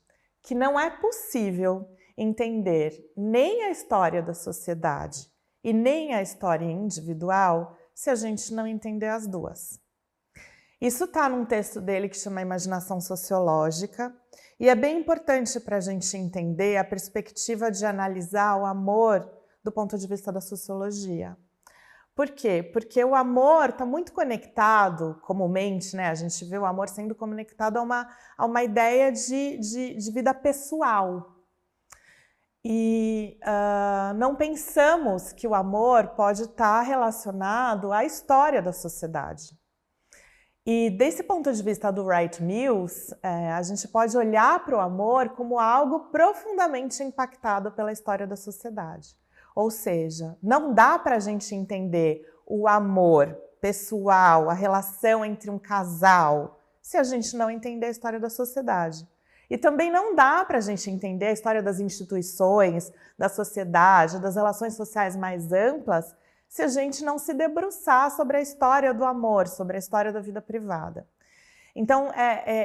que não é possível entender nem a história da sociedade e nem a história individual se a gente não entender as duas. Isso está num texto dele que chama Imaginação Sociológica, e é bem importante para a gente entender a perspectiva de analisar o amor do ponto de vista da sociologia. Por quê? Porque o amor está muito conectado, comumente, né? A gente vê o amor sendo conectado a uma ideia de vida pessoal. E não pensamos que o amor pode estar relacionado à história da sociedade. E desse ponto de vista do Wright Mills, a gente pode olhar para o amor como algo profundamente impactado pela história da sociedade. Ou seja, não dá para a gente entender o amor pessoal, a relação entre um casal, se a gente não entender a história da sociedade. E também não dá para a gente entender a história das instituições, da sociedade, das relações sociais mais amplas, se a gente não se debruçar sobre a história do amor, sobre a história da vida privada. Então,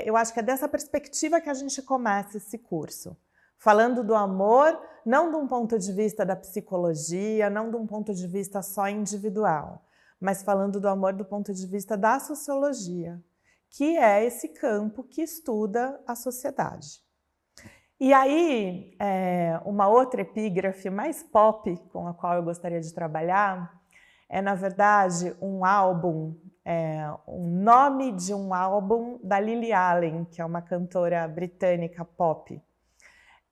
eu acho que é dessa perspectiva que a gente começa esse curso. Falando do amor, não de um ponto de vista da psicologia, não de um ponto de vista só individual, mas falando do amor do ponto de vista da sociologia, que é esse campo que estuda a sociedade. E aí, uma outra epígrafe mais pop com a qual eu gostaria de trabalhar é, na verdade, um álbum, um nome de um álbum da Lily Allen, que é uma cantora britânica pop.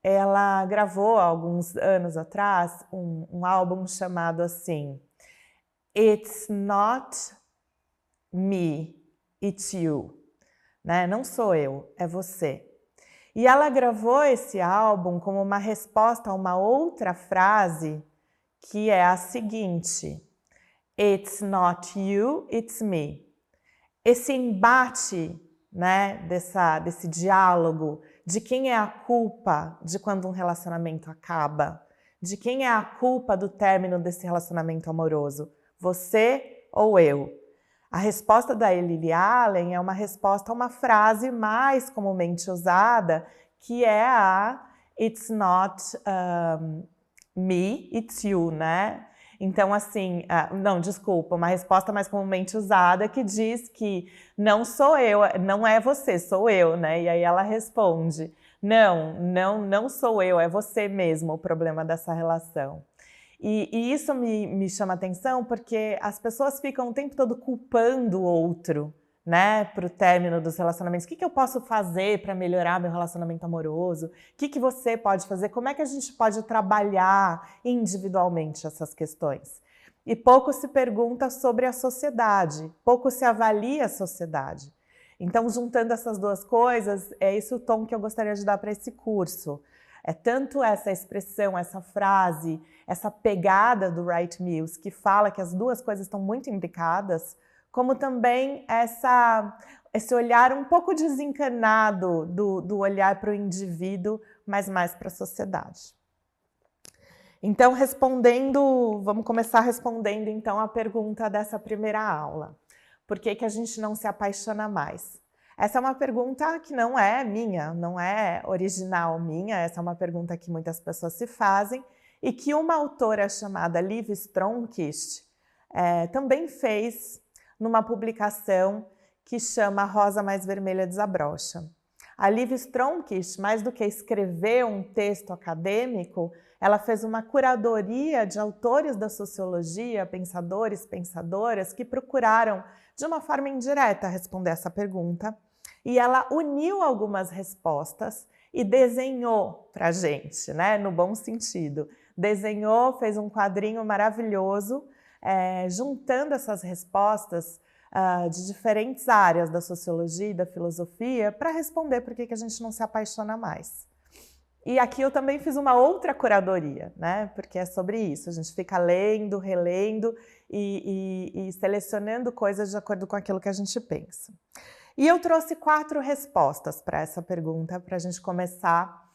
Ela gravou, há alguns anos atrás, um álbum chamado assim, It's Not Me, It's You. Né? Não sou eu, é você. E ela gravou esse álbum como uma resposta a uma outra frase que é a seguinte, It's not you, it's me. Esse embate, né, desse diálogo de quem é a culpa de quando um relacionamento acaba, de quem é a culpa do término desse relacionamento amoroso, você ou eu? A resposta da Lily Allen é uma resposta a uma frase mais comumente usada, que é a It's not me, it's you, né? Então, assim, não, desculpa, uma resposta mais comumente usada que diz que não sou eu, não é você, sou eu, né? E aí ela responde, não sou eu, é você mesmo o problema dessa relação. E isso me chama atenção porque as pessoas ficam o tempo todo culpando o outro, né, para o término dos relacionamentos. O que eu posso fazer para melhorar meu relacionamento amoroso? O que você pode fazer? Como é que a gente pode trabalhar individualmente essas questões? E pouco se pergunta sobre a sociedade, pouco se avalia a sociedade. Então, juntando essas duas coisas, é esse o tom que eu gostaria de dar para esse curso. É tanto essa expressão, essa frase, essa pegada do Wright Mills, que fala que as duas coisas estão muito imbricadas, como também esse olhar um pouco desencanado do olhar para o indivíduo, mas mais para a sociedade. Então, vamos começar respondendo então a pergunta dessa primeira aula. Por que a gente não se apaixona mais? Essa é uma pergunta que não é minha, não é original minha, essa é uma pergunta que muitas pessoas se fazem e que uma autora chamada Liv Stromquist também fez numa publicação que chama Rosa Mais Vermelha Desabrocha. A Liv Stromquist, mais do que escrever um texto acadêmico, ela fez uma curadoria de autores da sociologia, pensadores, pensadoras, que procuraram, de uma forma indireta, responder essa pergunta. E ela uniu algumas respostas e desenhou para a gente, né, no bom sentido. Desenhou, fez um quadrinho maravilhoso, juntando essas respostas de diferentes áreas da sociologia e da filosofia para responder por que a gente não se apaixona mais. E aqui eu também fiz uma outra curadoria, né? Porque é sobre isso, a gente fica lendo, relendo e selecionando coisas de acordo com aquilo que a gente pensa. E eu trouxe 4 respostas para essa pergunta, para a gente começar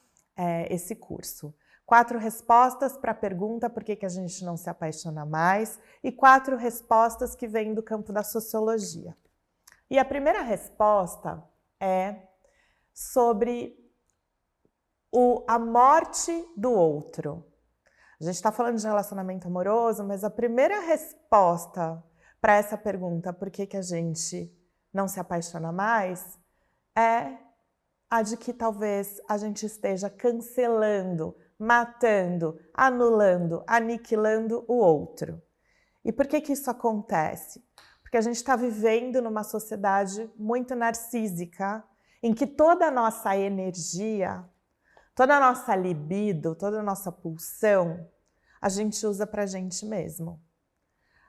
esse curso. 4 respostas para a pergunta por que a gente não se apaixona mais e 4 respostas que vêm do campo da sociologia. E a primeira resposta é sobre a morte do outro. A gente está falando de relacionamento amoroso, mas a primeira resposta para essa pergunta, por que a gente não se apaixona mais, é a de que talvez a gente esteja cancelando, matando, anulando, aniquilando o outro. E por que isso acontece? Porque a gente está vivendo numa sociedade muito narcísica, em que toda a nossa energia, toda a nossa libido, toda a nossa pulsão, a gente usa para a gente mesmo.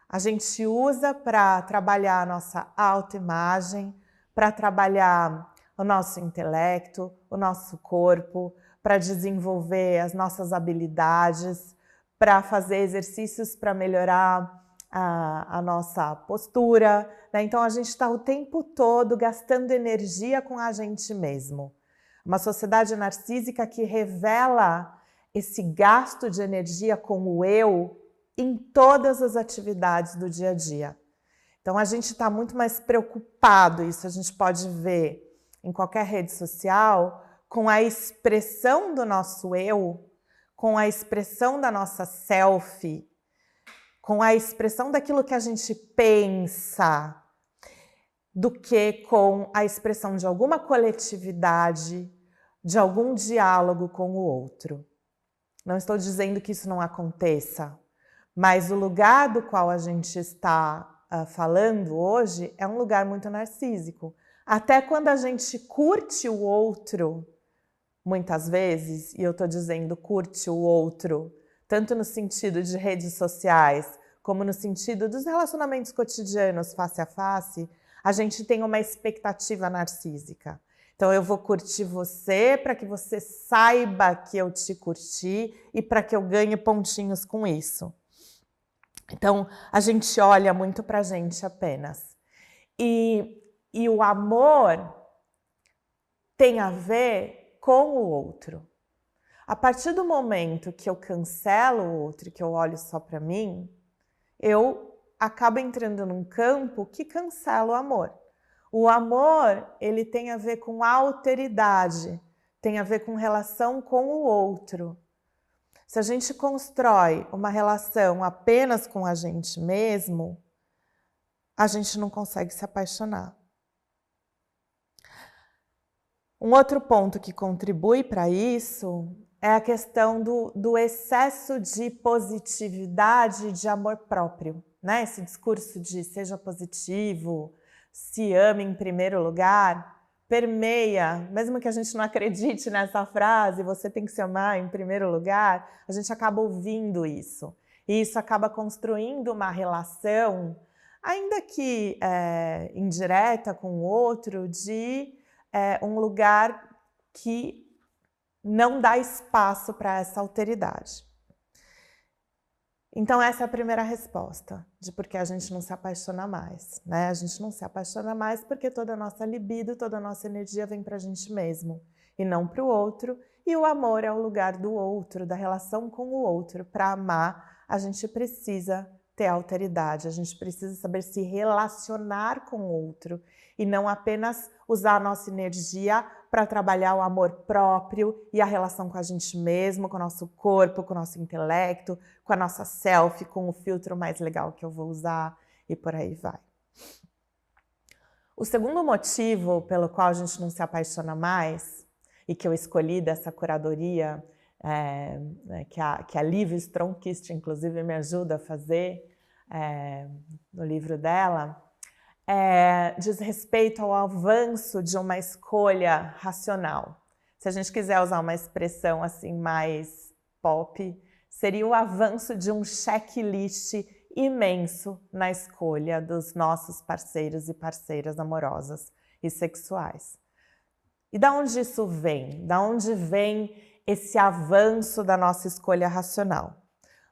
A gente usa para trabalhar a nossa autoimagem, para trabalhar o nosso intelecto, o nosso corpo, para desenvolver as nossas habilidades, para fazer exercícios para melhorar a nossa postura, né? Então a gente está o tempo todo gastando energia com a gente mesmo. Uma sociedade narcísica que revela esse gasto de energia com o eu em todas as atividades do dia a dia. Então a gente está muito mais preocupado, isso a gente pode ver em qualquer rede social, com a expressão do nosso eu, com a expressão da nossa selfie, com a expressão daquilo que a gente pensa, do que com a expressão de alguma coletividade, de algum diálogo com o outro. Não estou dizendo que isso não aconteça, mas o lugar do qual a gente está falando hoje é um lugar muito narcísico. Até quando a gente curte o outro, muitas vezes, e eu estou dizendo curte o outro, tanto no sentido de redes sociais, como no sentido dos relacionamentos cotidianos face a face, a gente tem uma expectativa narcísica. Então eu vou curtir você para que você saiba que eu te curti e para que eu ganhe pontinhos com isso. Então a gente olha muito para a gente apenas. E o amor tem a ver com o outro. A partir do momento que eu cancelo o outro e que eu olho só para mim, eu acaba entrando num campo que cancela o amor. O amor, ele tem a ver com alteridade, tem a ver com relação com o outro. Se a gente constrói uma relação apenas com a gente mesmo, a gente não consegue se apaixonar. Um outro ponto que contribui para isso é a questão do excesso de positividade e de amor próprio. Né? Esse discurso de seja positivo, se ame em primeiro lugar, permeia, mesmo que a gente não acredite nessa frase, você tem que se amar em primeiro lugar, a gente acaba ouvindo isso. E isso acaba construindo uma relação, ainda que indireta com o outro, de um lugar que não dá espaço para essa alteridade. Então essa é a primeira resposta de por que a gente não se apaixona mais, né? A gente não se apaixona mais porque toda a nossa libido, toda a nossa energia vem para a gente mesmo e não para o outro. E o amor é o lugar do outro, da relação com o outro. Para amar, a gente precisa ter alteridade, a gente precisa saber se relacionar com o outro e não apenas usar a nossa energia para trabalhar o amor próprio e a relação com a gente mesmo, com o nosso corpo, com o nosso intelecto, com a nossa selfie, com o filtro mais legal que eu vou usar e por aí vai. O segundo motivo pelo qual a gente não se apaixona mais e que eu escolhi dessa curadoria, que a Liv Stromkist, inclusive, me ajuda a fazer no livro dela, diz respeito ao avanço de uma escolha racional. Se a gente quiser usar uma expressão assim mais pop, seria o avanço de um checklist imenso na escolha dos nossos parceiros e parceiras amorosas e sexuais. E da onde isso vem? Da onde vem esse avanço da nossa escolha racional?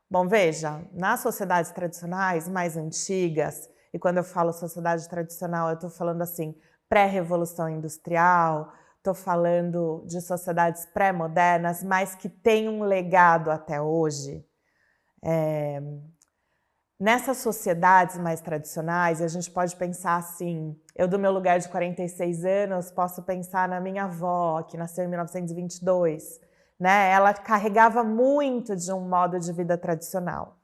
Bom, veja, nas sociedades tradicionais mais antigas, e quando eu falo sociedade tradicional, eu estou falando assim, pré-revolução industrial, estou falando de sociedades pré-modernas, mas que têm um legado até hoje. Nessas sociedades mais tradicionais, a gente pode pensar assim, eu do meu lugar de 46 anos, posso pensar na minha avó, que nasceu em 1922, né? Ela carregava muito de um modo de vida tradicional.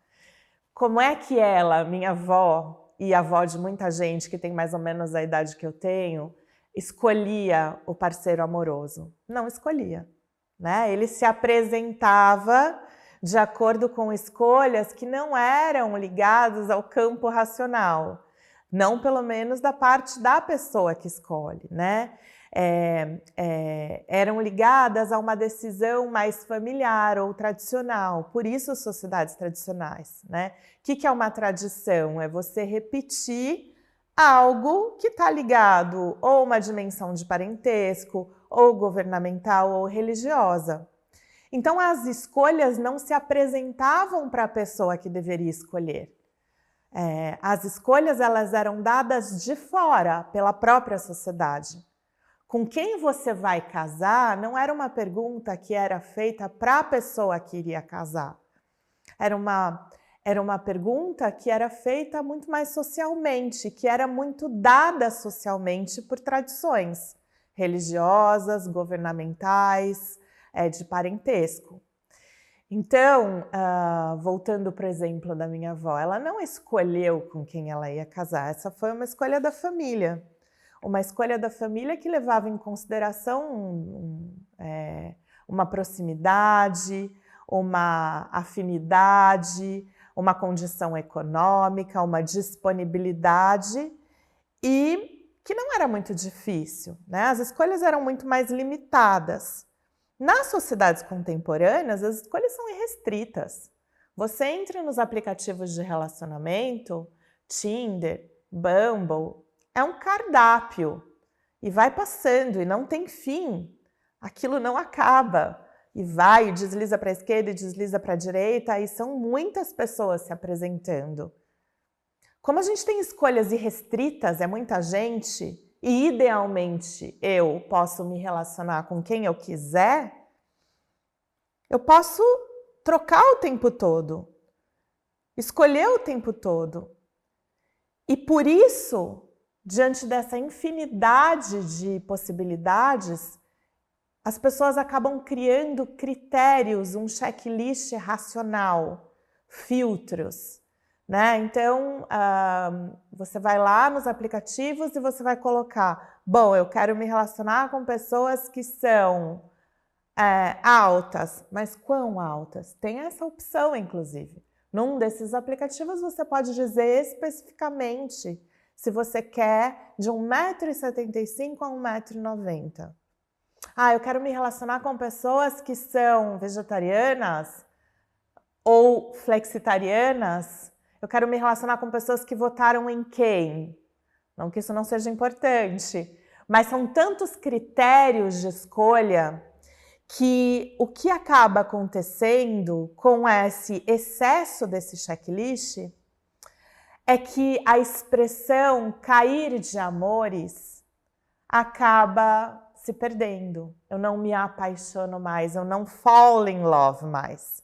Como é que ela, minha avó, e a avó de muita gente que tem mais ou menos a idade que eu tenho, escolhia o parceiro amoroso? Não escolhia, né? Ele se apresentava de acordo com escolhas que não eram ligadas ao campo racional, não pelo menos da parte da pessoa que escolhe, né? Eram ligadas a uma decisão mais familiar ou tradicional, por isso as sociedades tradicionais, né? O que é uma tradição? É você repetir algo que está ligado ou a uma dimensão de parentesco, ou governamental, ou religiosa. Então, as escolhas não se apresentavam para a pessoa que deveria escolher. As escolhas elas eram dadas de fora, pela própria sociedade. Com quem você vai casar não era uma pergunta que era feita para a pessoa que iria casar. Era uma pergunta que era feita muito mais socialmente, que era muito dada socialmente por tradições religiosas, governamentais, de parentesco. Então, voltando para o exemplo da minha avó, ela não escolheu com quem ela ia casar, essa foi uma escolha da família. Uma escolha da família que levava em consideração uma proximidade, uma afinidade, uma condição econômica, uma disponibilidade e que não era muito difícil, né? As escolhas eram muito mais limitadas. Nas sociedades contemporâneas, as escolhas são irrestritas. Você entra nos aplicativos de relacionamento, Tinder, Bumble, é um cardápio e vai passando e não tem fim. Aquilo não acaba e vai, desliza para a esquerda e desliza para a direita e são muitas pessoas se apresentando. Como a gente tem escolhas irrestritas, é muita gente, e idealmente eu posso me relacionar com quem eu quiser, eu posso trocar o tempo todo, escolher o tempo todo. E por isso, diante dessa infinidade de possibilidades, as pessoas acabam criando critérios, um checklist racional, filtros, né? Então, você vai lá nos aplicativos e você vai colocar, bom, eu quero me relacionar com pessoas que são altas, mas quão altas? Tem essa opção, inclusive. Num desses aplicativos você pode dizer especificamente se você quer de 1,75 m a 1,90 m. Eu quero me relacionar com pessoas que são vegetarianas ou flexitarianas. Eu quero me relacionar com pessoas que votaram em quem? Não que isso não seja importante, mas são tantos critérios de escolha que o que acaba acontecendo com esse excesso desse checklist é que a expressão cair de amores acaba se perdendo. Eu não me apaixono mais, eu não fall in love mais.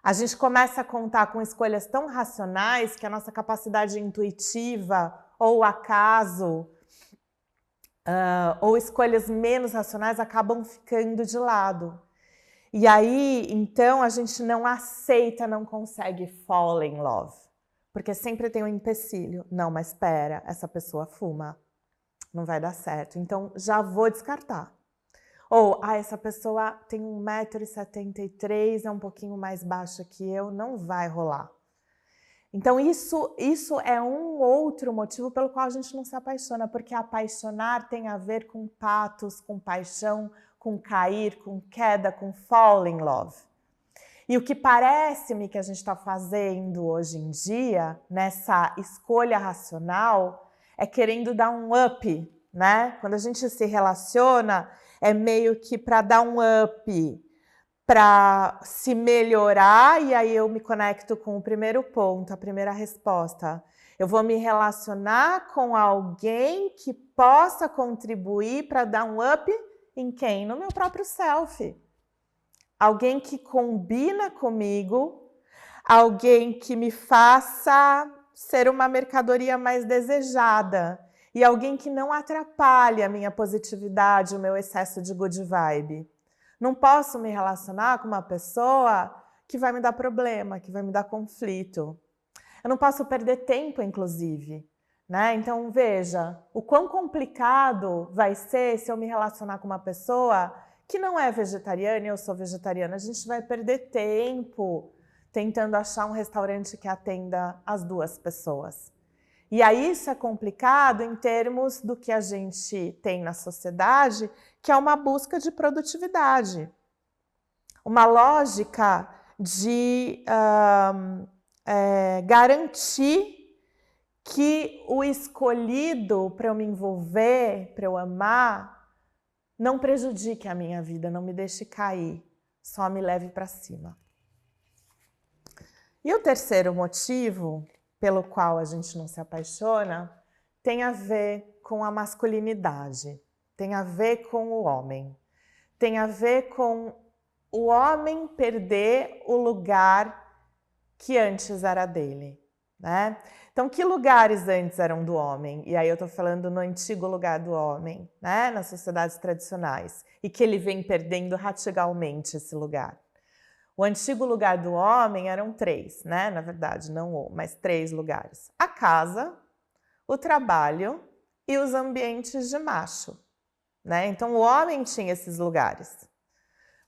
A gente começa a contar com escolhas tão racionais que a nossa capacidade intuitiva ou acaso ou escolhas menos racionais acabam ficando de lado. E aí, então, a gente não aceita, não consegue fall in love. Porque sempre tem um empecilho. Não, mas espera, essa pessoa fuma. Não vai dar certo. Então, já vou descartar. Ou, essa pessoa tem 1,73 m, é um pouquinho mais baixa que eu, não vai rolar. Então, isso é um outro motivo pelo qual a gente não se apaixona, porque apaixonar tem a ver com patos, com paixão, com cair, com queda, com fall in love. E o que parece-me que a gente está fazendo hoje em dia, nessa escolha racional, é querendo dar um up, né? Quando a gente se relaciona, é meio que para dar um up, para se melhorar, e aí eu me conecto com o primeiro ponto, a primeira resposta. Eu vou me relacionar com alguém que possa contribuir para dar um up em quem? No meu próprio self. Alguém que combina comigo, alguém que me faça ser uma mercadoria mais desejada e alguém que não atrapalhe a minha positividade, o meu excesso de good vibe. Não posso me relacionar com uma pessoa que vai me dar problema, que vai me dar conflito. Eu não posso perder tempo, inclusive, né? Então, veja, o quão complicado vai ser se eu me relacionar com uma pessoa que não é vegetariana e eu sou vegetariana. A gente vai perder tempo tentando achar um restaurante que atenda as duas pessoas. E aí isso é complicado em termos do que a gente tem na sociedade, que é uma busca de produtividade. Uma lógica de garantir que o escolhido para eu me envolver, para eu amar, não prejudique a minha vida, não me deixe cair, só me leve para cima. E o terceiro motivo pelo qual a gente não se apaixona tem a ver com a masculinidade, tem a ver com o homem, tem a ver com o homem perder o lugar que antes era dele, né? Então, que lugares antes eram do homem? E aí eu estou falando no antigo lugar do homem, né? Nas sociedades tradicionais, e que ele vem perdendo radicalmente esse lugar. O antigo lugar do homem eram 3, né? Na verdade, não mas 3 lugares. A casa, o trabalho e os ambientes de macho, né? Então, o homem tinha esses lugares.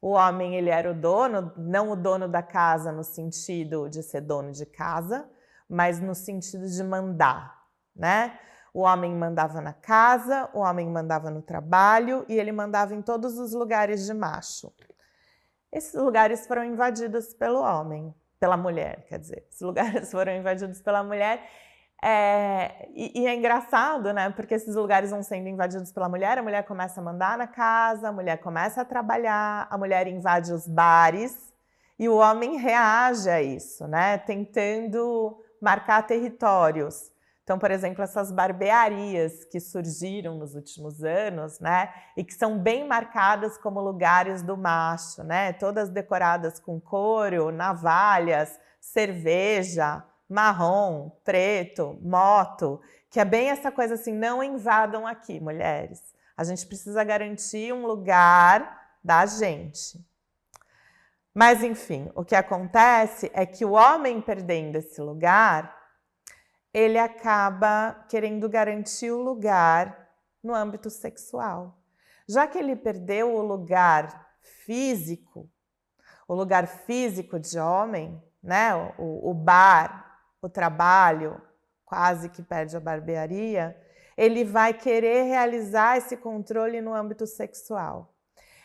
O homem, ele era o dono, não o dono da casa no sentido de ser dono de casa, mas no sentido de mandar, né? O homem mandava na casa, o homem mandava no trabalho e ele mandava em todos os lugares de macho. Esses lugares foram invadidos pelo homem, pela mulher, quer dizer. Esses lugares foram invadidos pela mulher. E é engraçado, né? Porque esses lugares vão sendo invadidos pela mulher, a mulher começa a mandar na casa, a mulher começa a trabalhar, a mulher invade os bares e o homem reage a isso, né? Tentando marcar territórios. Então, por exemplo, essas barbearias que surgiram nos últimos anos, né? E que são bem marcadas como lugares do macho, né? Todas decoradas com couro, navalhas, cerveja, marrom, preto, moto, que é bem essa coisa assim, não invadam aqui, mulheres. A gente precisa garantir um lugar da gente. Mas, enfim, o que acontece é que o homem perdendo esse lugar, ele acaba querendo garantir o lugar no âmbito sexual. Já que ele perdeu o lugar físico de homem, né? O bar, o trabalho, quase que perde a barbearia, ele vai querer realizar esse controle no âmbito sexual.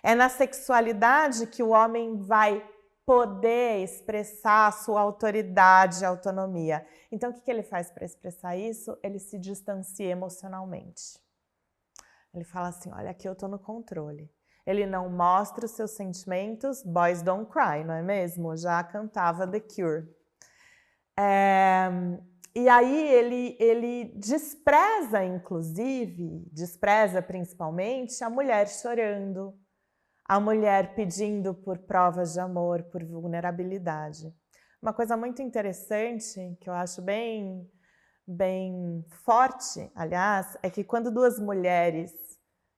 É na sexualidade que o homem vai poder expressar a sua autoridade e autonomia. Então, o que ele faz para expressar isso? Ele se distancia emocionalmente. Ele fala assim, olha, aqui eu estou no controle. Ele não mostra os seus sentimentos, boys don't cry, não é mesmo? Já cantava The Cure. E aí ele despreza, inclusive, despreza principalmente a mulher chorando, a mulher pedindo por provas de amor, por vulnerabilidade. Uma coisa muito interessante, que eu acho bem forte, aliás, é que quando duas mulheres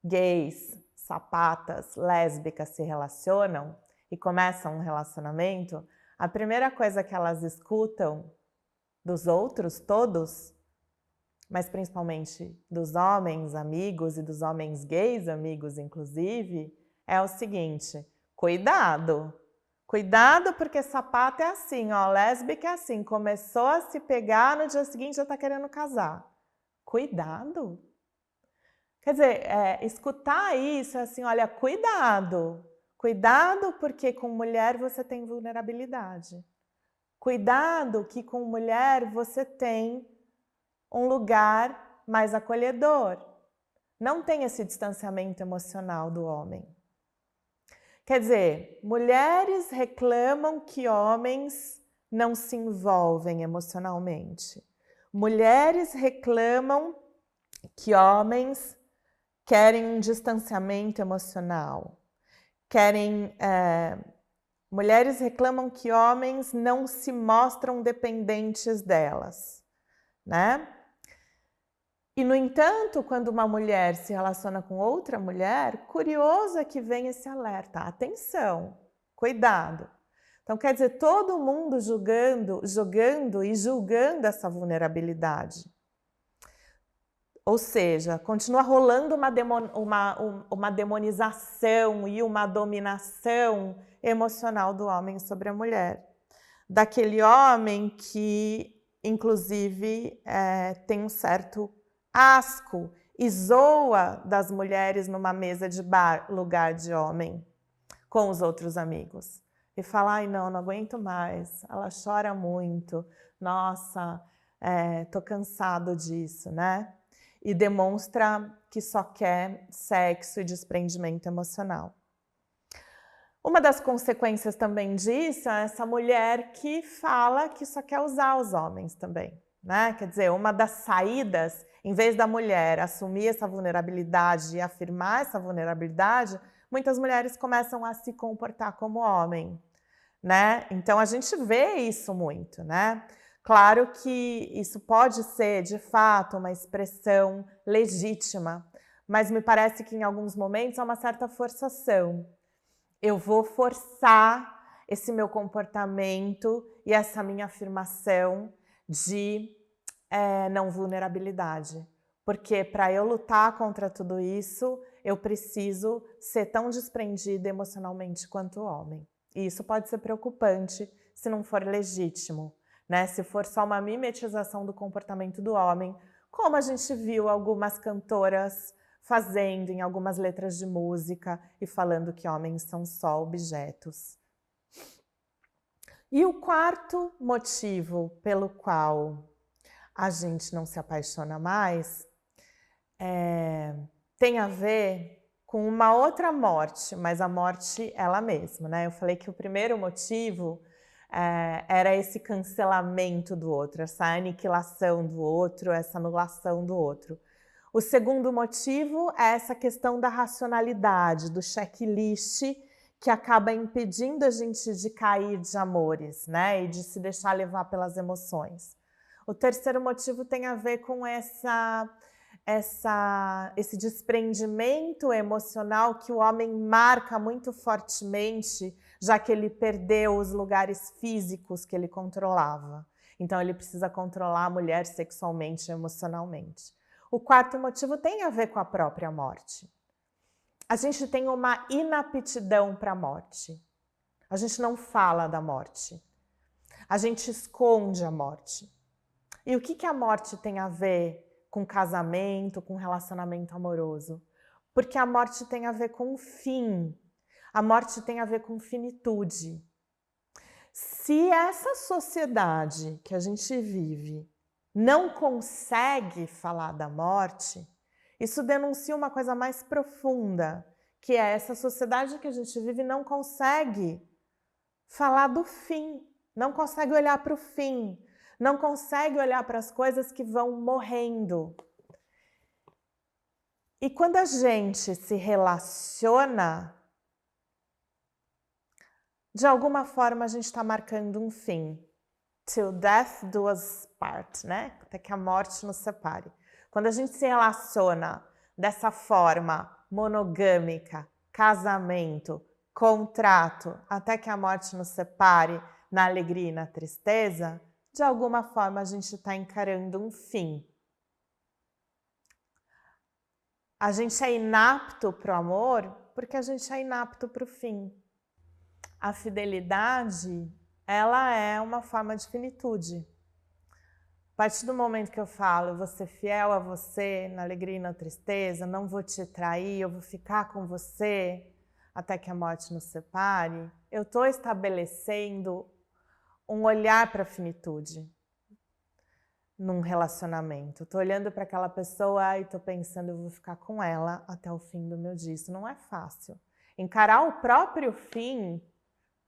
gays, sapatas, lésbicas se relacionam e começam um relacionamento, a primeira coisa que elas escutam dos outros, todos, mas principalmente dos homens amigos e dos homens gays amigos, inclusive, é o seguinte, cuidado. Cuidado porque sapato é assim, ó, lésbica é assim, começou a se pegar, no dia seguinte já tá querendo casar. Cuidado. Quer dizer, escutar isso é assim, olha, cuidado. Cuidado, porque com mulher você tem vulnerabilidade. Cuidado que com mulher você tem um lugar mais acolhedor. Não tem esse distanciamento emocional do homem. Quer dizer, mulheres reclamam que homens não se envolvem emocionalmente. Mulheres reclamam que homens querem um distanciamento emocional. Mulheres reclamam que homens não se mostram dependentes delas, né? E, no entanto, quando uma mulher se relaciona com outra mulher, curioso é que vem esse alerta. Atenção, cuidado. Então, quer dizer, todo mundo jogando e julgando essa vulnerabilidade. Ou seja, continua rolando uma demonização e uma dominação emocional do homem sobre a mulher. Daquele homem que, inclusive, tem um certo asco e zoa das mulheres numa mesa de bar, lugar de homem, com os outros amigos. E fala, ai não aguento mais, ela chora muito, nossa, tô cansado disso, né? E demonstra que só quer sexo e desprendimento emocional. Uma das consequências também disso é essa mulher que fala que só quer usar os homens também, né? Quer dizer, uma das saídas, em vez da mulher assumir essa vulnerabilidade e afirmar essa vulnerabilidade, muitas mulheres começam a se comportar como homem, né? Então a gente vê isso muito, né? Claro que isso pode ser, de fato, uma expressão legítima, mas me parece que em alguns momentos há uma certa forçação. Eu vou forçar esse meu comportamento e essa minha afirmação de não vulnerabilidade. Porque para eu lutar contra tudo isso, eu preciso ser tão desprendida emocionalmente quanto o homem. E isso pode ser preocupante se não for legítimo, né? Se for só uma mimetização do comportamento do homem, como a gente viu algumas cantoras fazendo em algumas letras de música e falando que homens são só objetos. E o quarto motivo pelo qual a gente não se apaixona mais tem a ver com uma outra morte, mas a morte ela mesma, né? Eu falei que o primeiro motivo era esse cancelamento do outro, essa aniquilação do outro, essa anulação do outro. O segundo motivo é essa questão da racionalidade, do checklist, que acaba impedindo a gente de cair de amores, né? E de se deixar levar pelas emoções. O terceiro motivo tem a ver com esse desprendimento emocional que o homem marca muito fortemente, já que ele perdeu os lugares físicos que ele controlava. Então ele precisa controlar a mulher sexualmente e emocionalmente. O quarto motivo tem a ver com a própria morte. A gente tem uma inaptidão para a morte. A gente não fala da morte. A gente esconde a morte. E o que a morte tem a ver com casamento, com relacionamento amoroso? Porque a morte tem a ver com o fim. A morte tem a ver com finitude. Se essa sociedade que a gente vive não consegue falar da morte, isso denuncia uma coisa mais profunda, que é essa sociedade que a gente vive não consegue falar do fim, não consegue olhar para o fim, não consegue olhar para as coisas que vão morrendo. E quando a gente se relaciona, de alguma forma a gente está marcando um fim. Till death do us part, né? Até que a morte nos separe. Quando a gente se relaciona dessa forma monogâmica, casamento, contrato, até que a morte nos separe na alegria e na tristeza, de alguma forma a gente está encarando um fim. A gente é inapto para o amor porque a gente é inapto para o fim. A fidelidade, ela é uma forma de finitude. A partir do momento que eu falo, eu vou ser fiel a você na alegria e na tristeza, não vou te trair, eu vou ficar com você, até que a morte nos separe, eu estou estabelecendo um olhar para a finitude num relacionamento. Estou olhando para aquela pessoa e estou pensando, eu vou ficar com ela até o fim do meu dia. Isso não é fácil. Encarar o próprio fim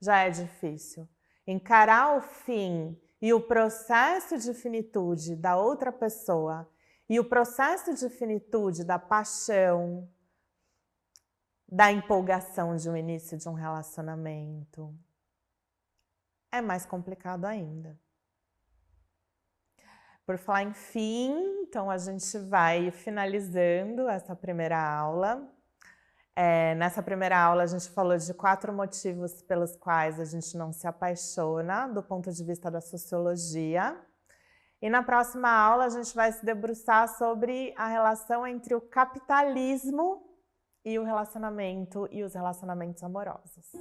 já é difícil. Encarar o fim e o processo de finitude da outra pessoa e o processo de finitude da paixão, da empolgação de um início de um relacionamento é mais complicado ainda. Por falar em fim, então a gente vai finalizando essa primeira aula. Nessa primeira aula a gente falou de 4 motivos pelos quais a gente não se apaixona do ponto de vista da sociologia. E na próxima aula a gente vai se debruçar sobre a relação entre o capitalismo e o relacionamento e os relacionamentos amorosos.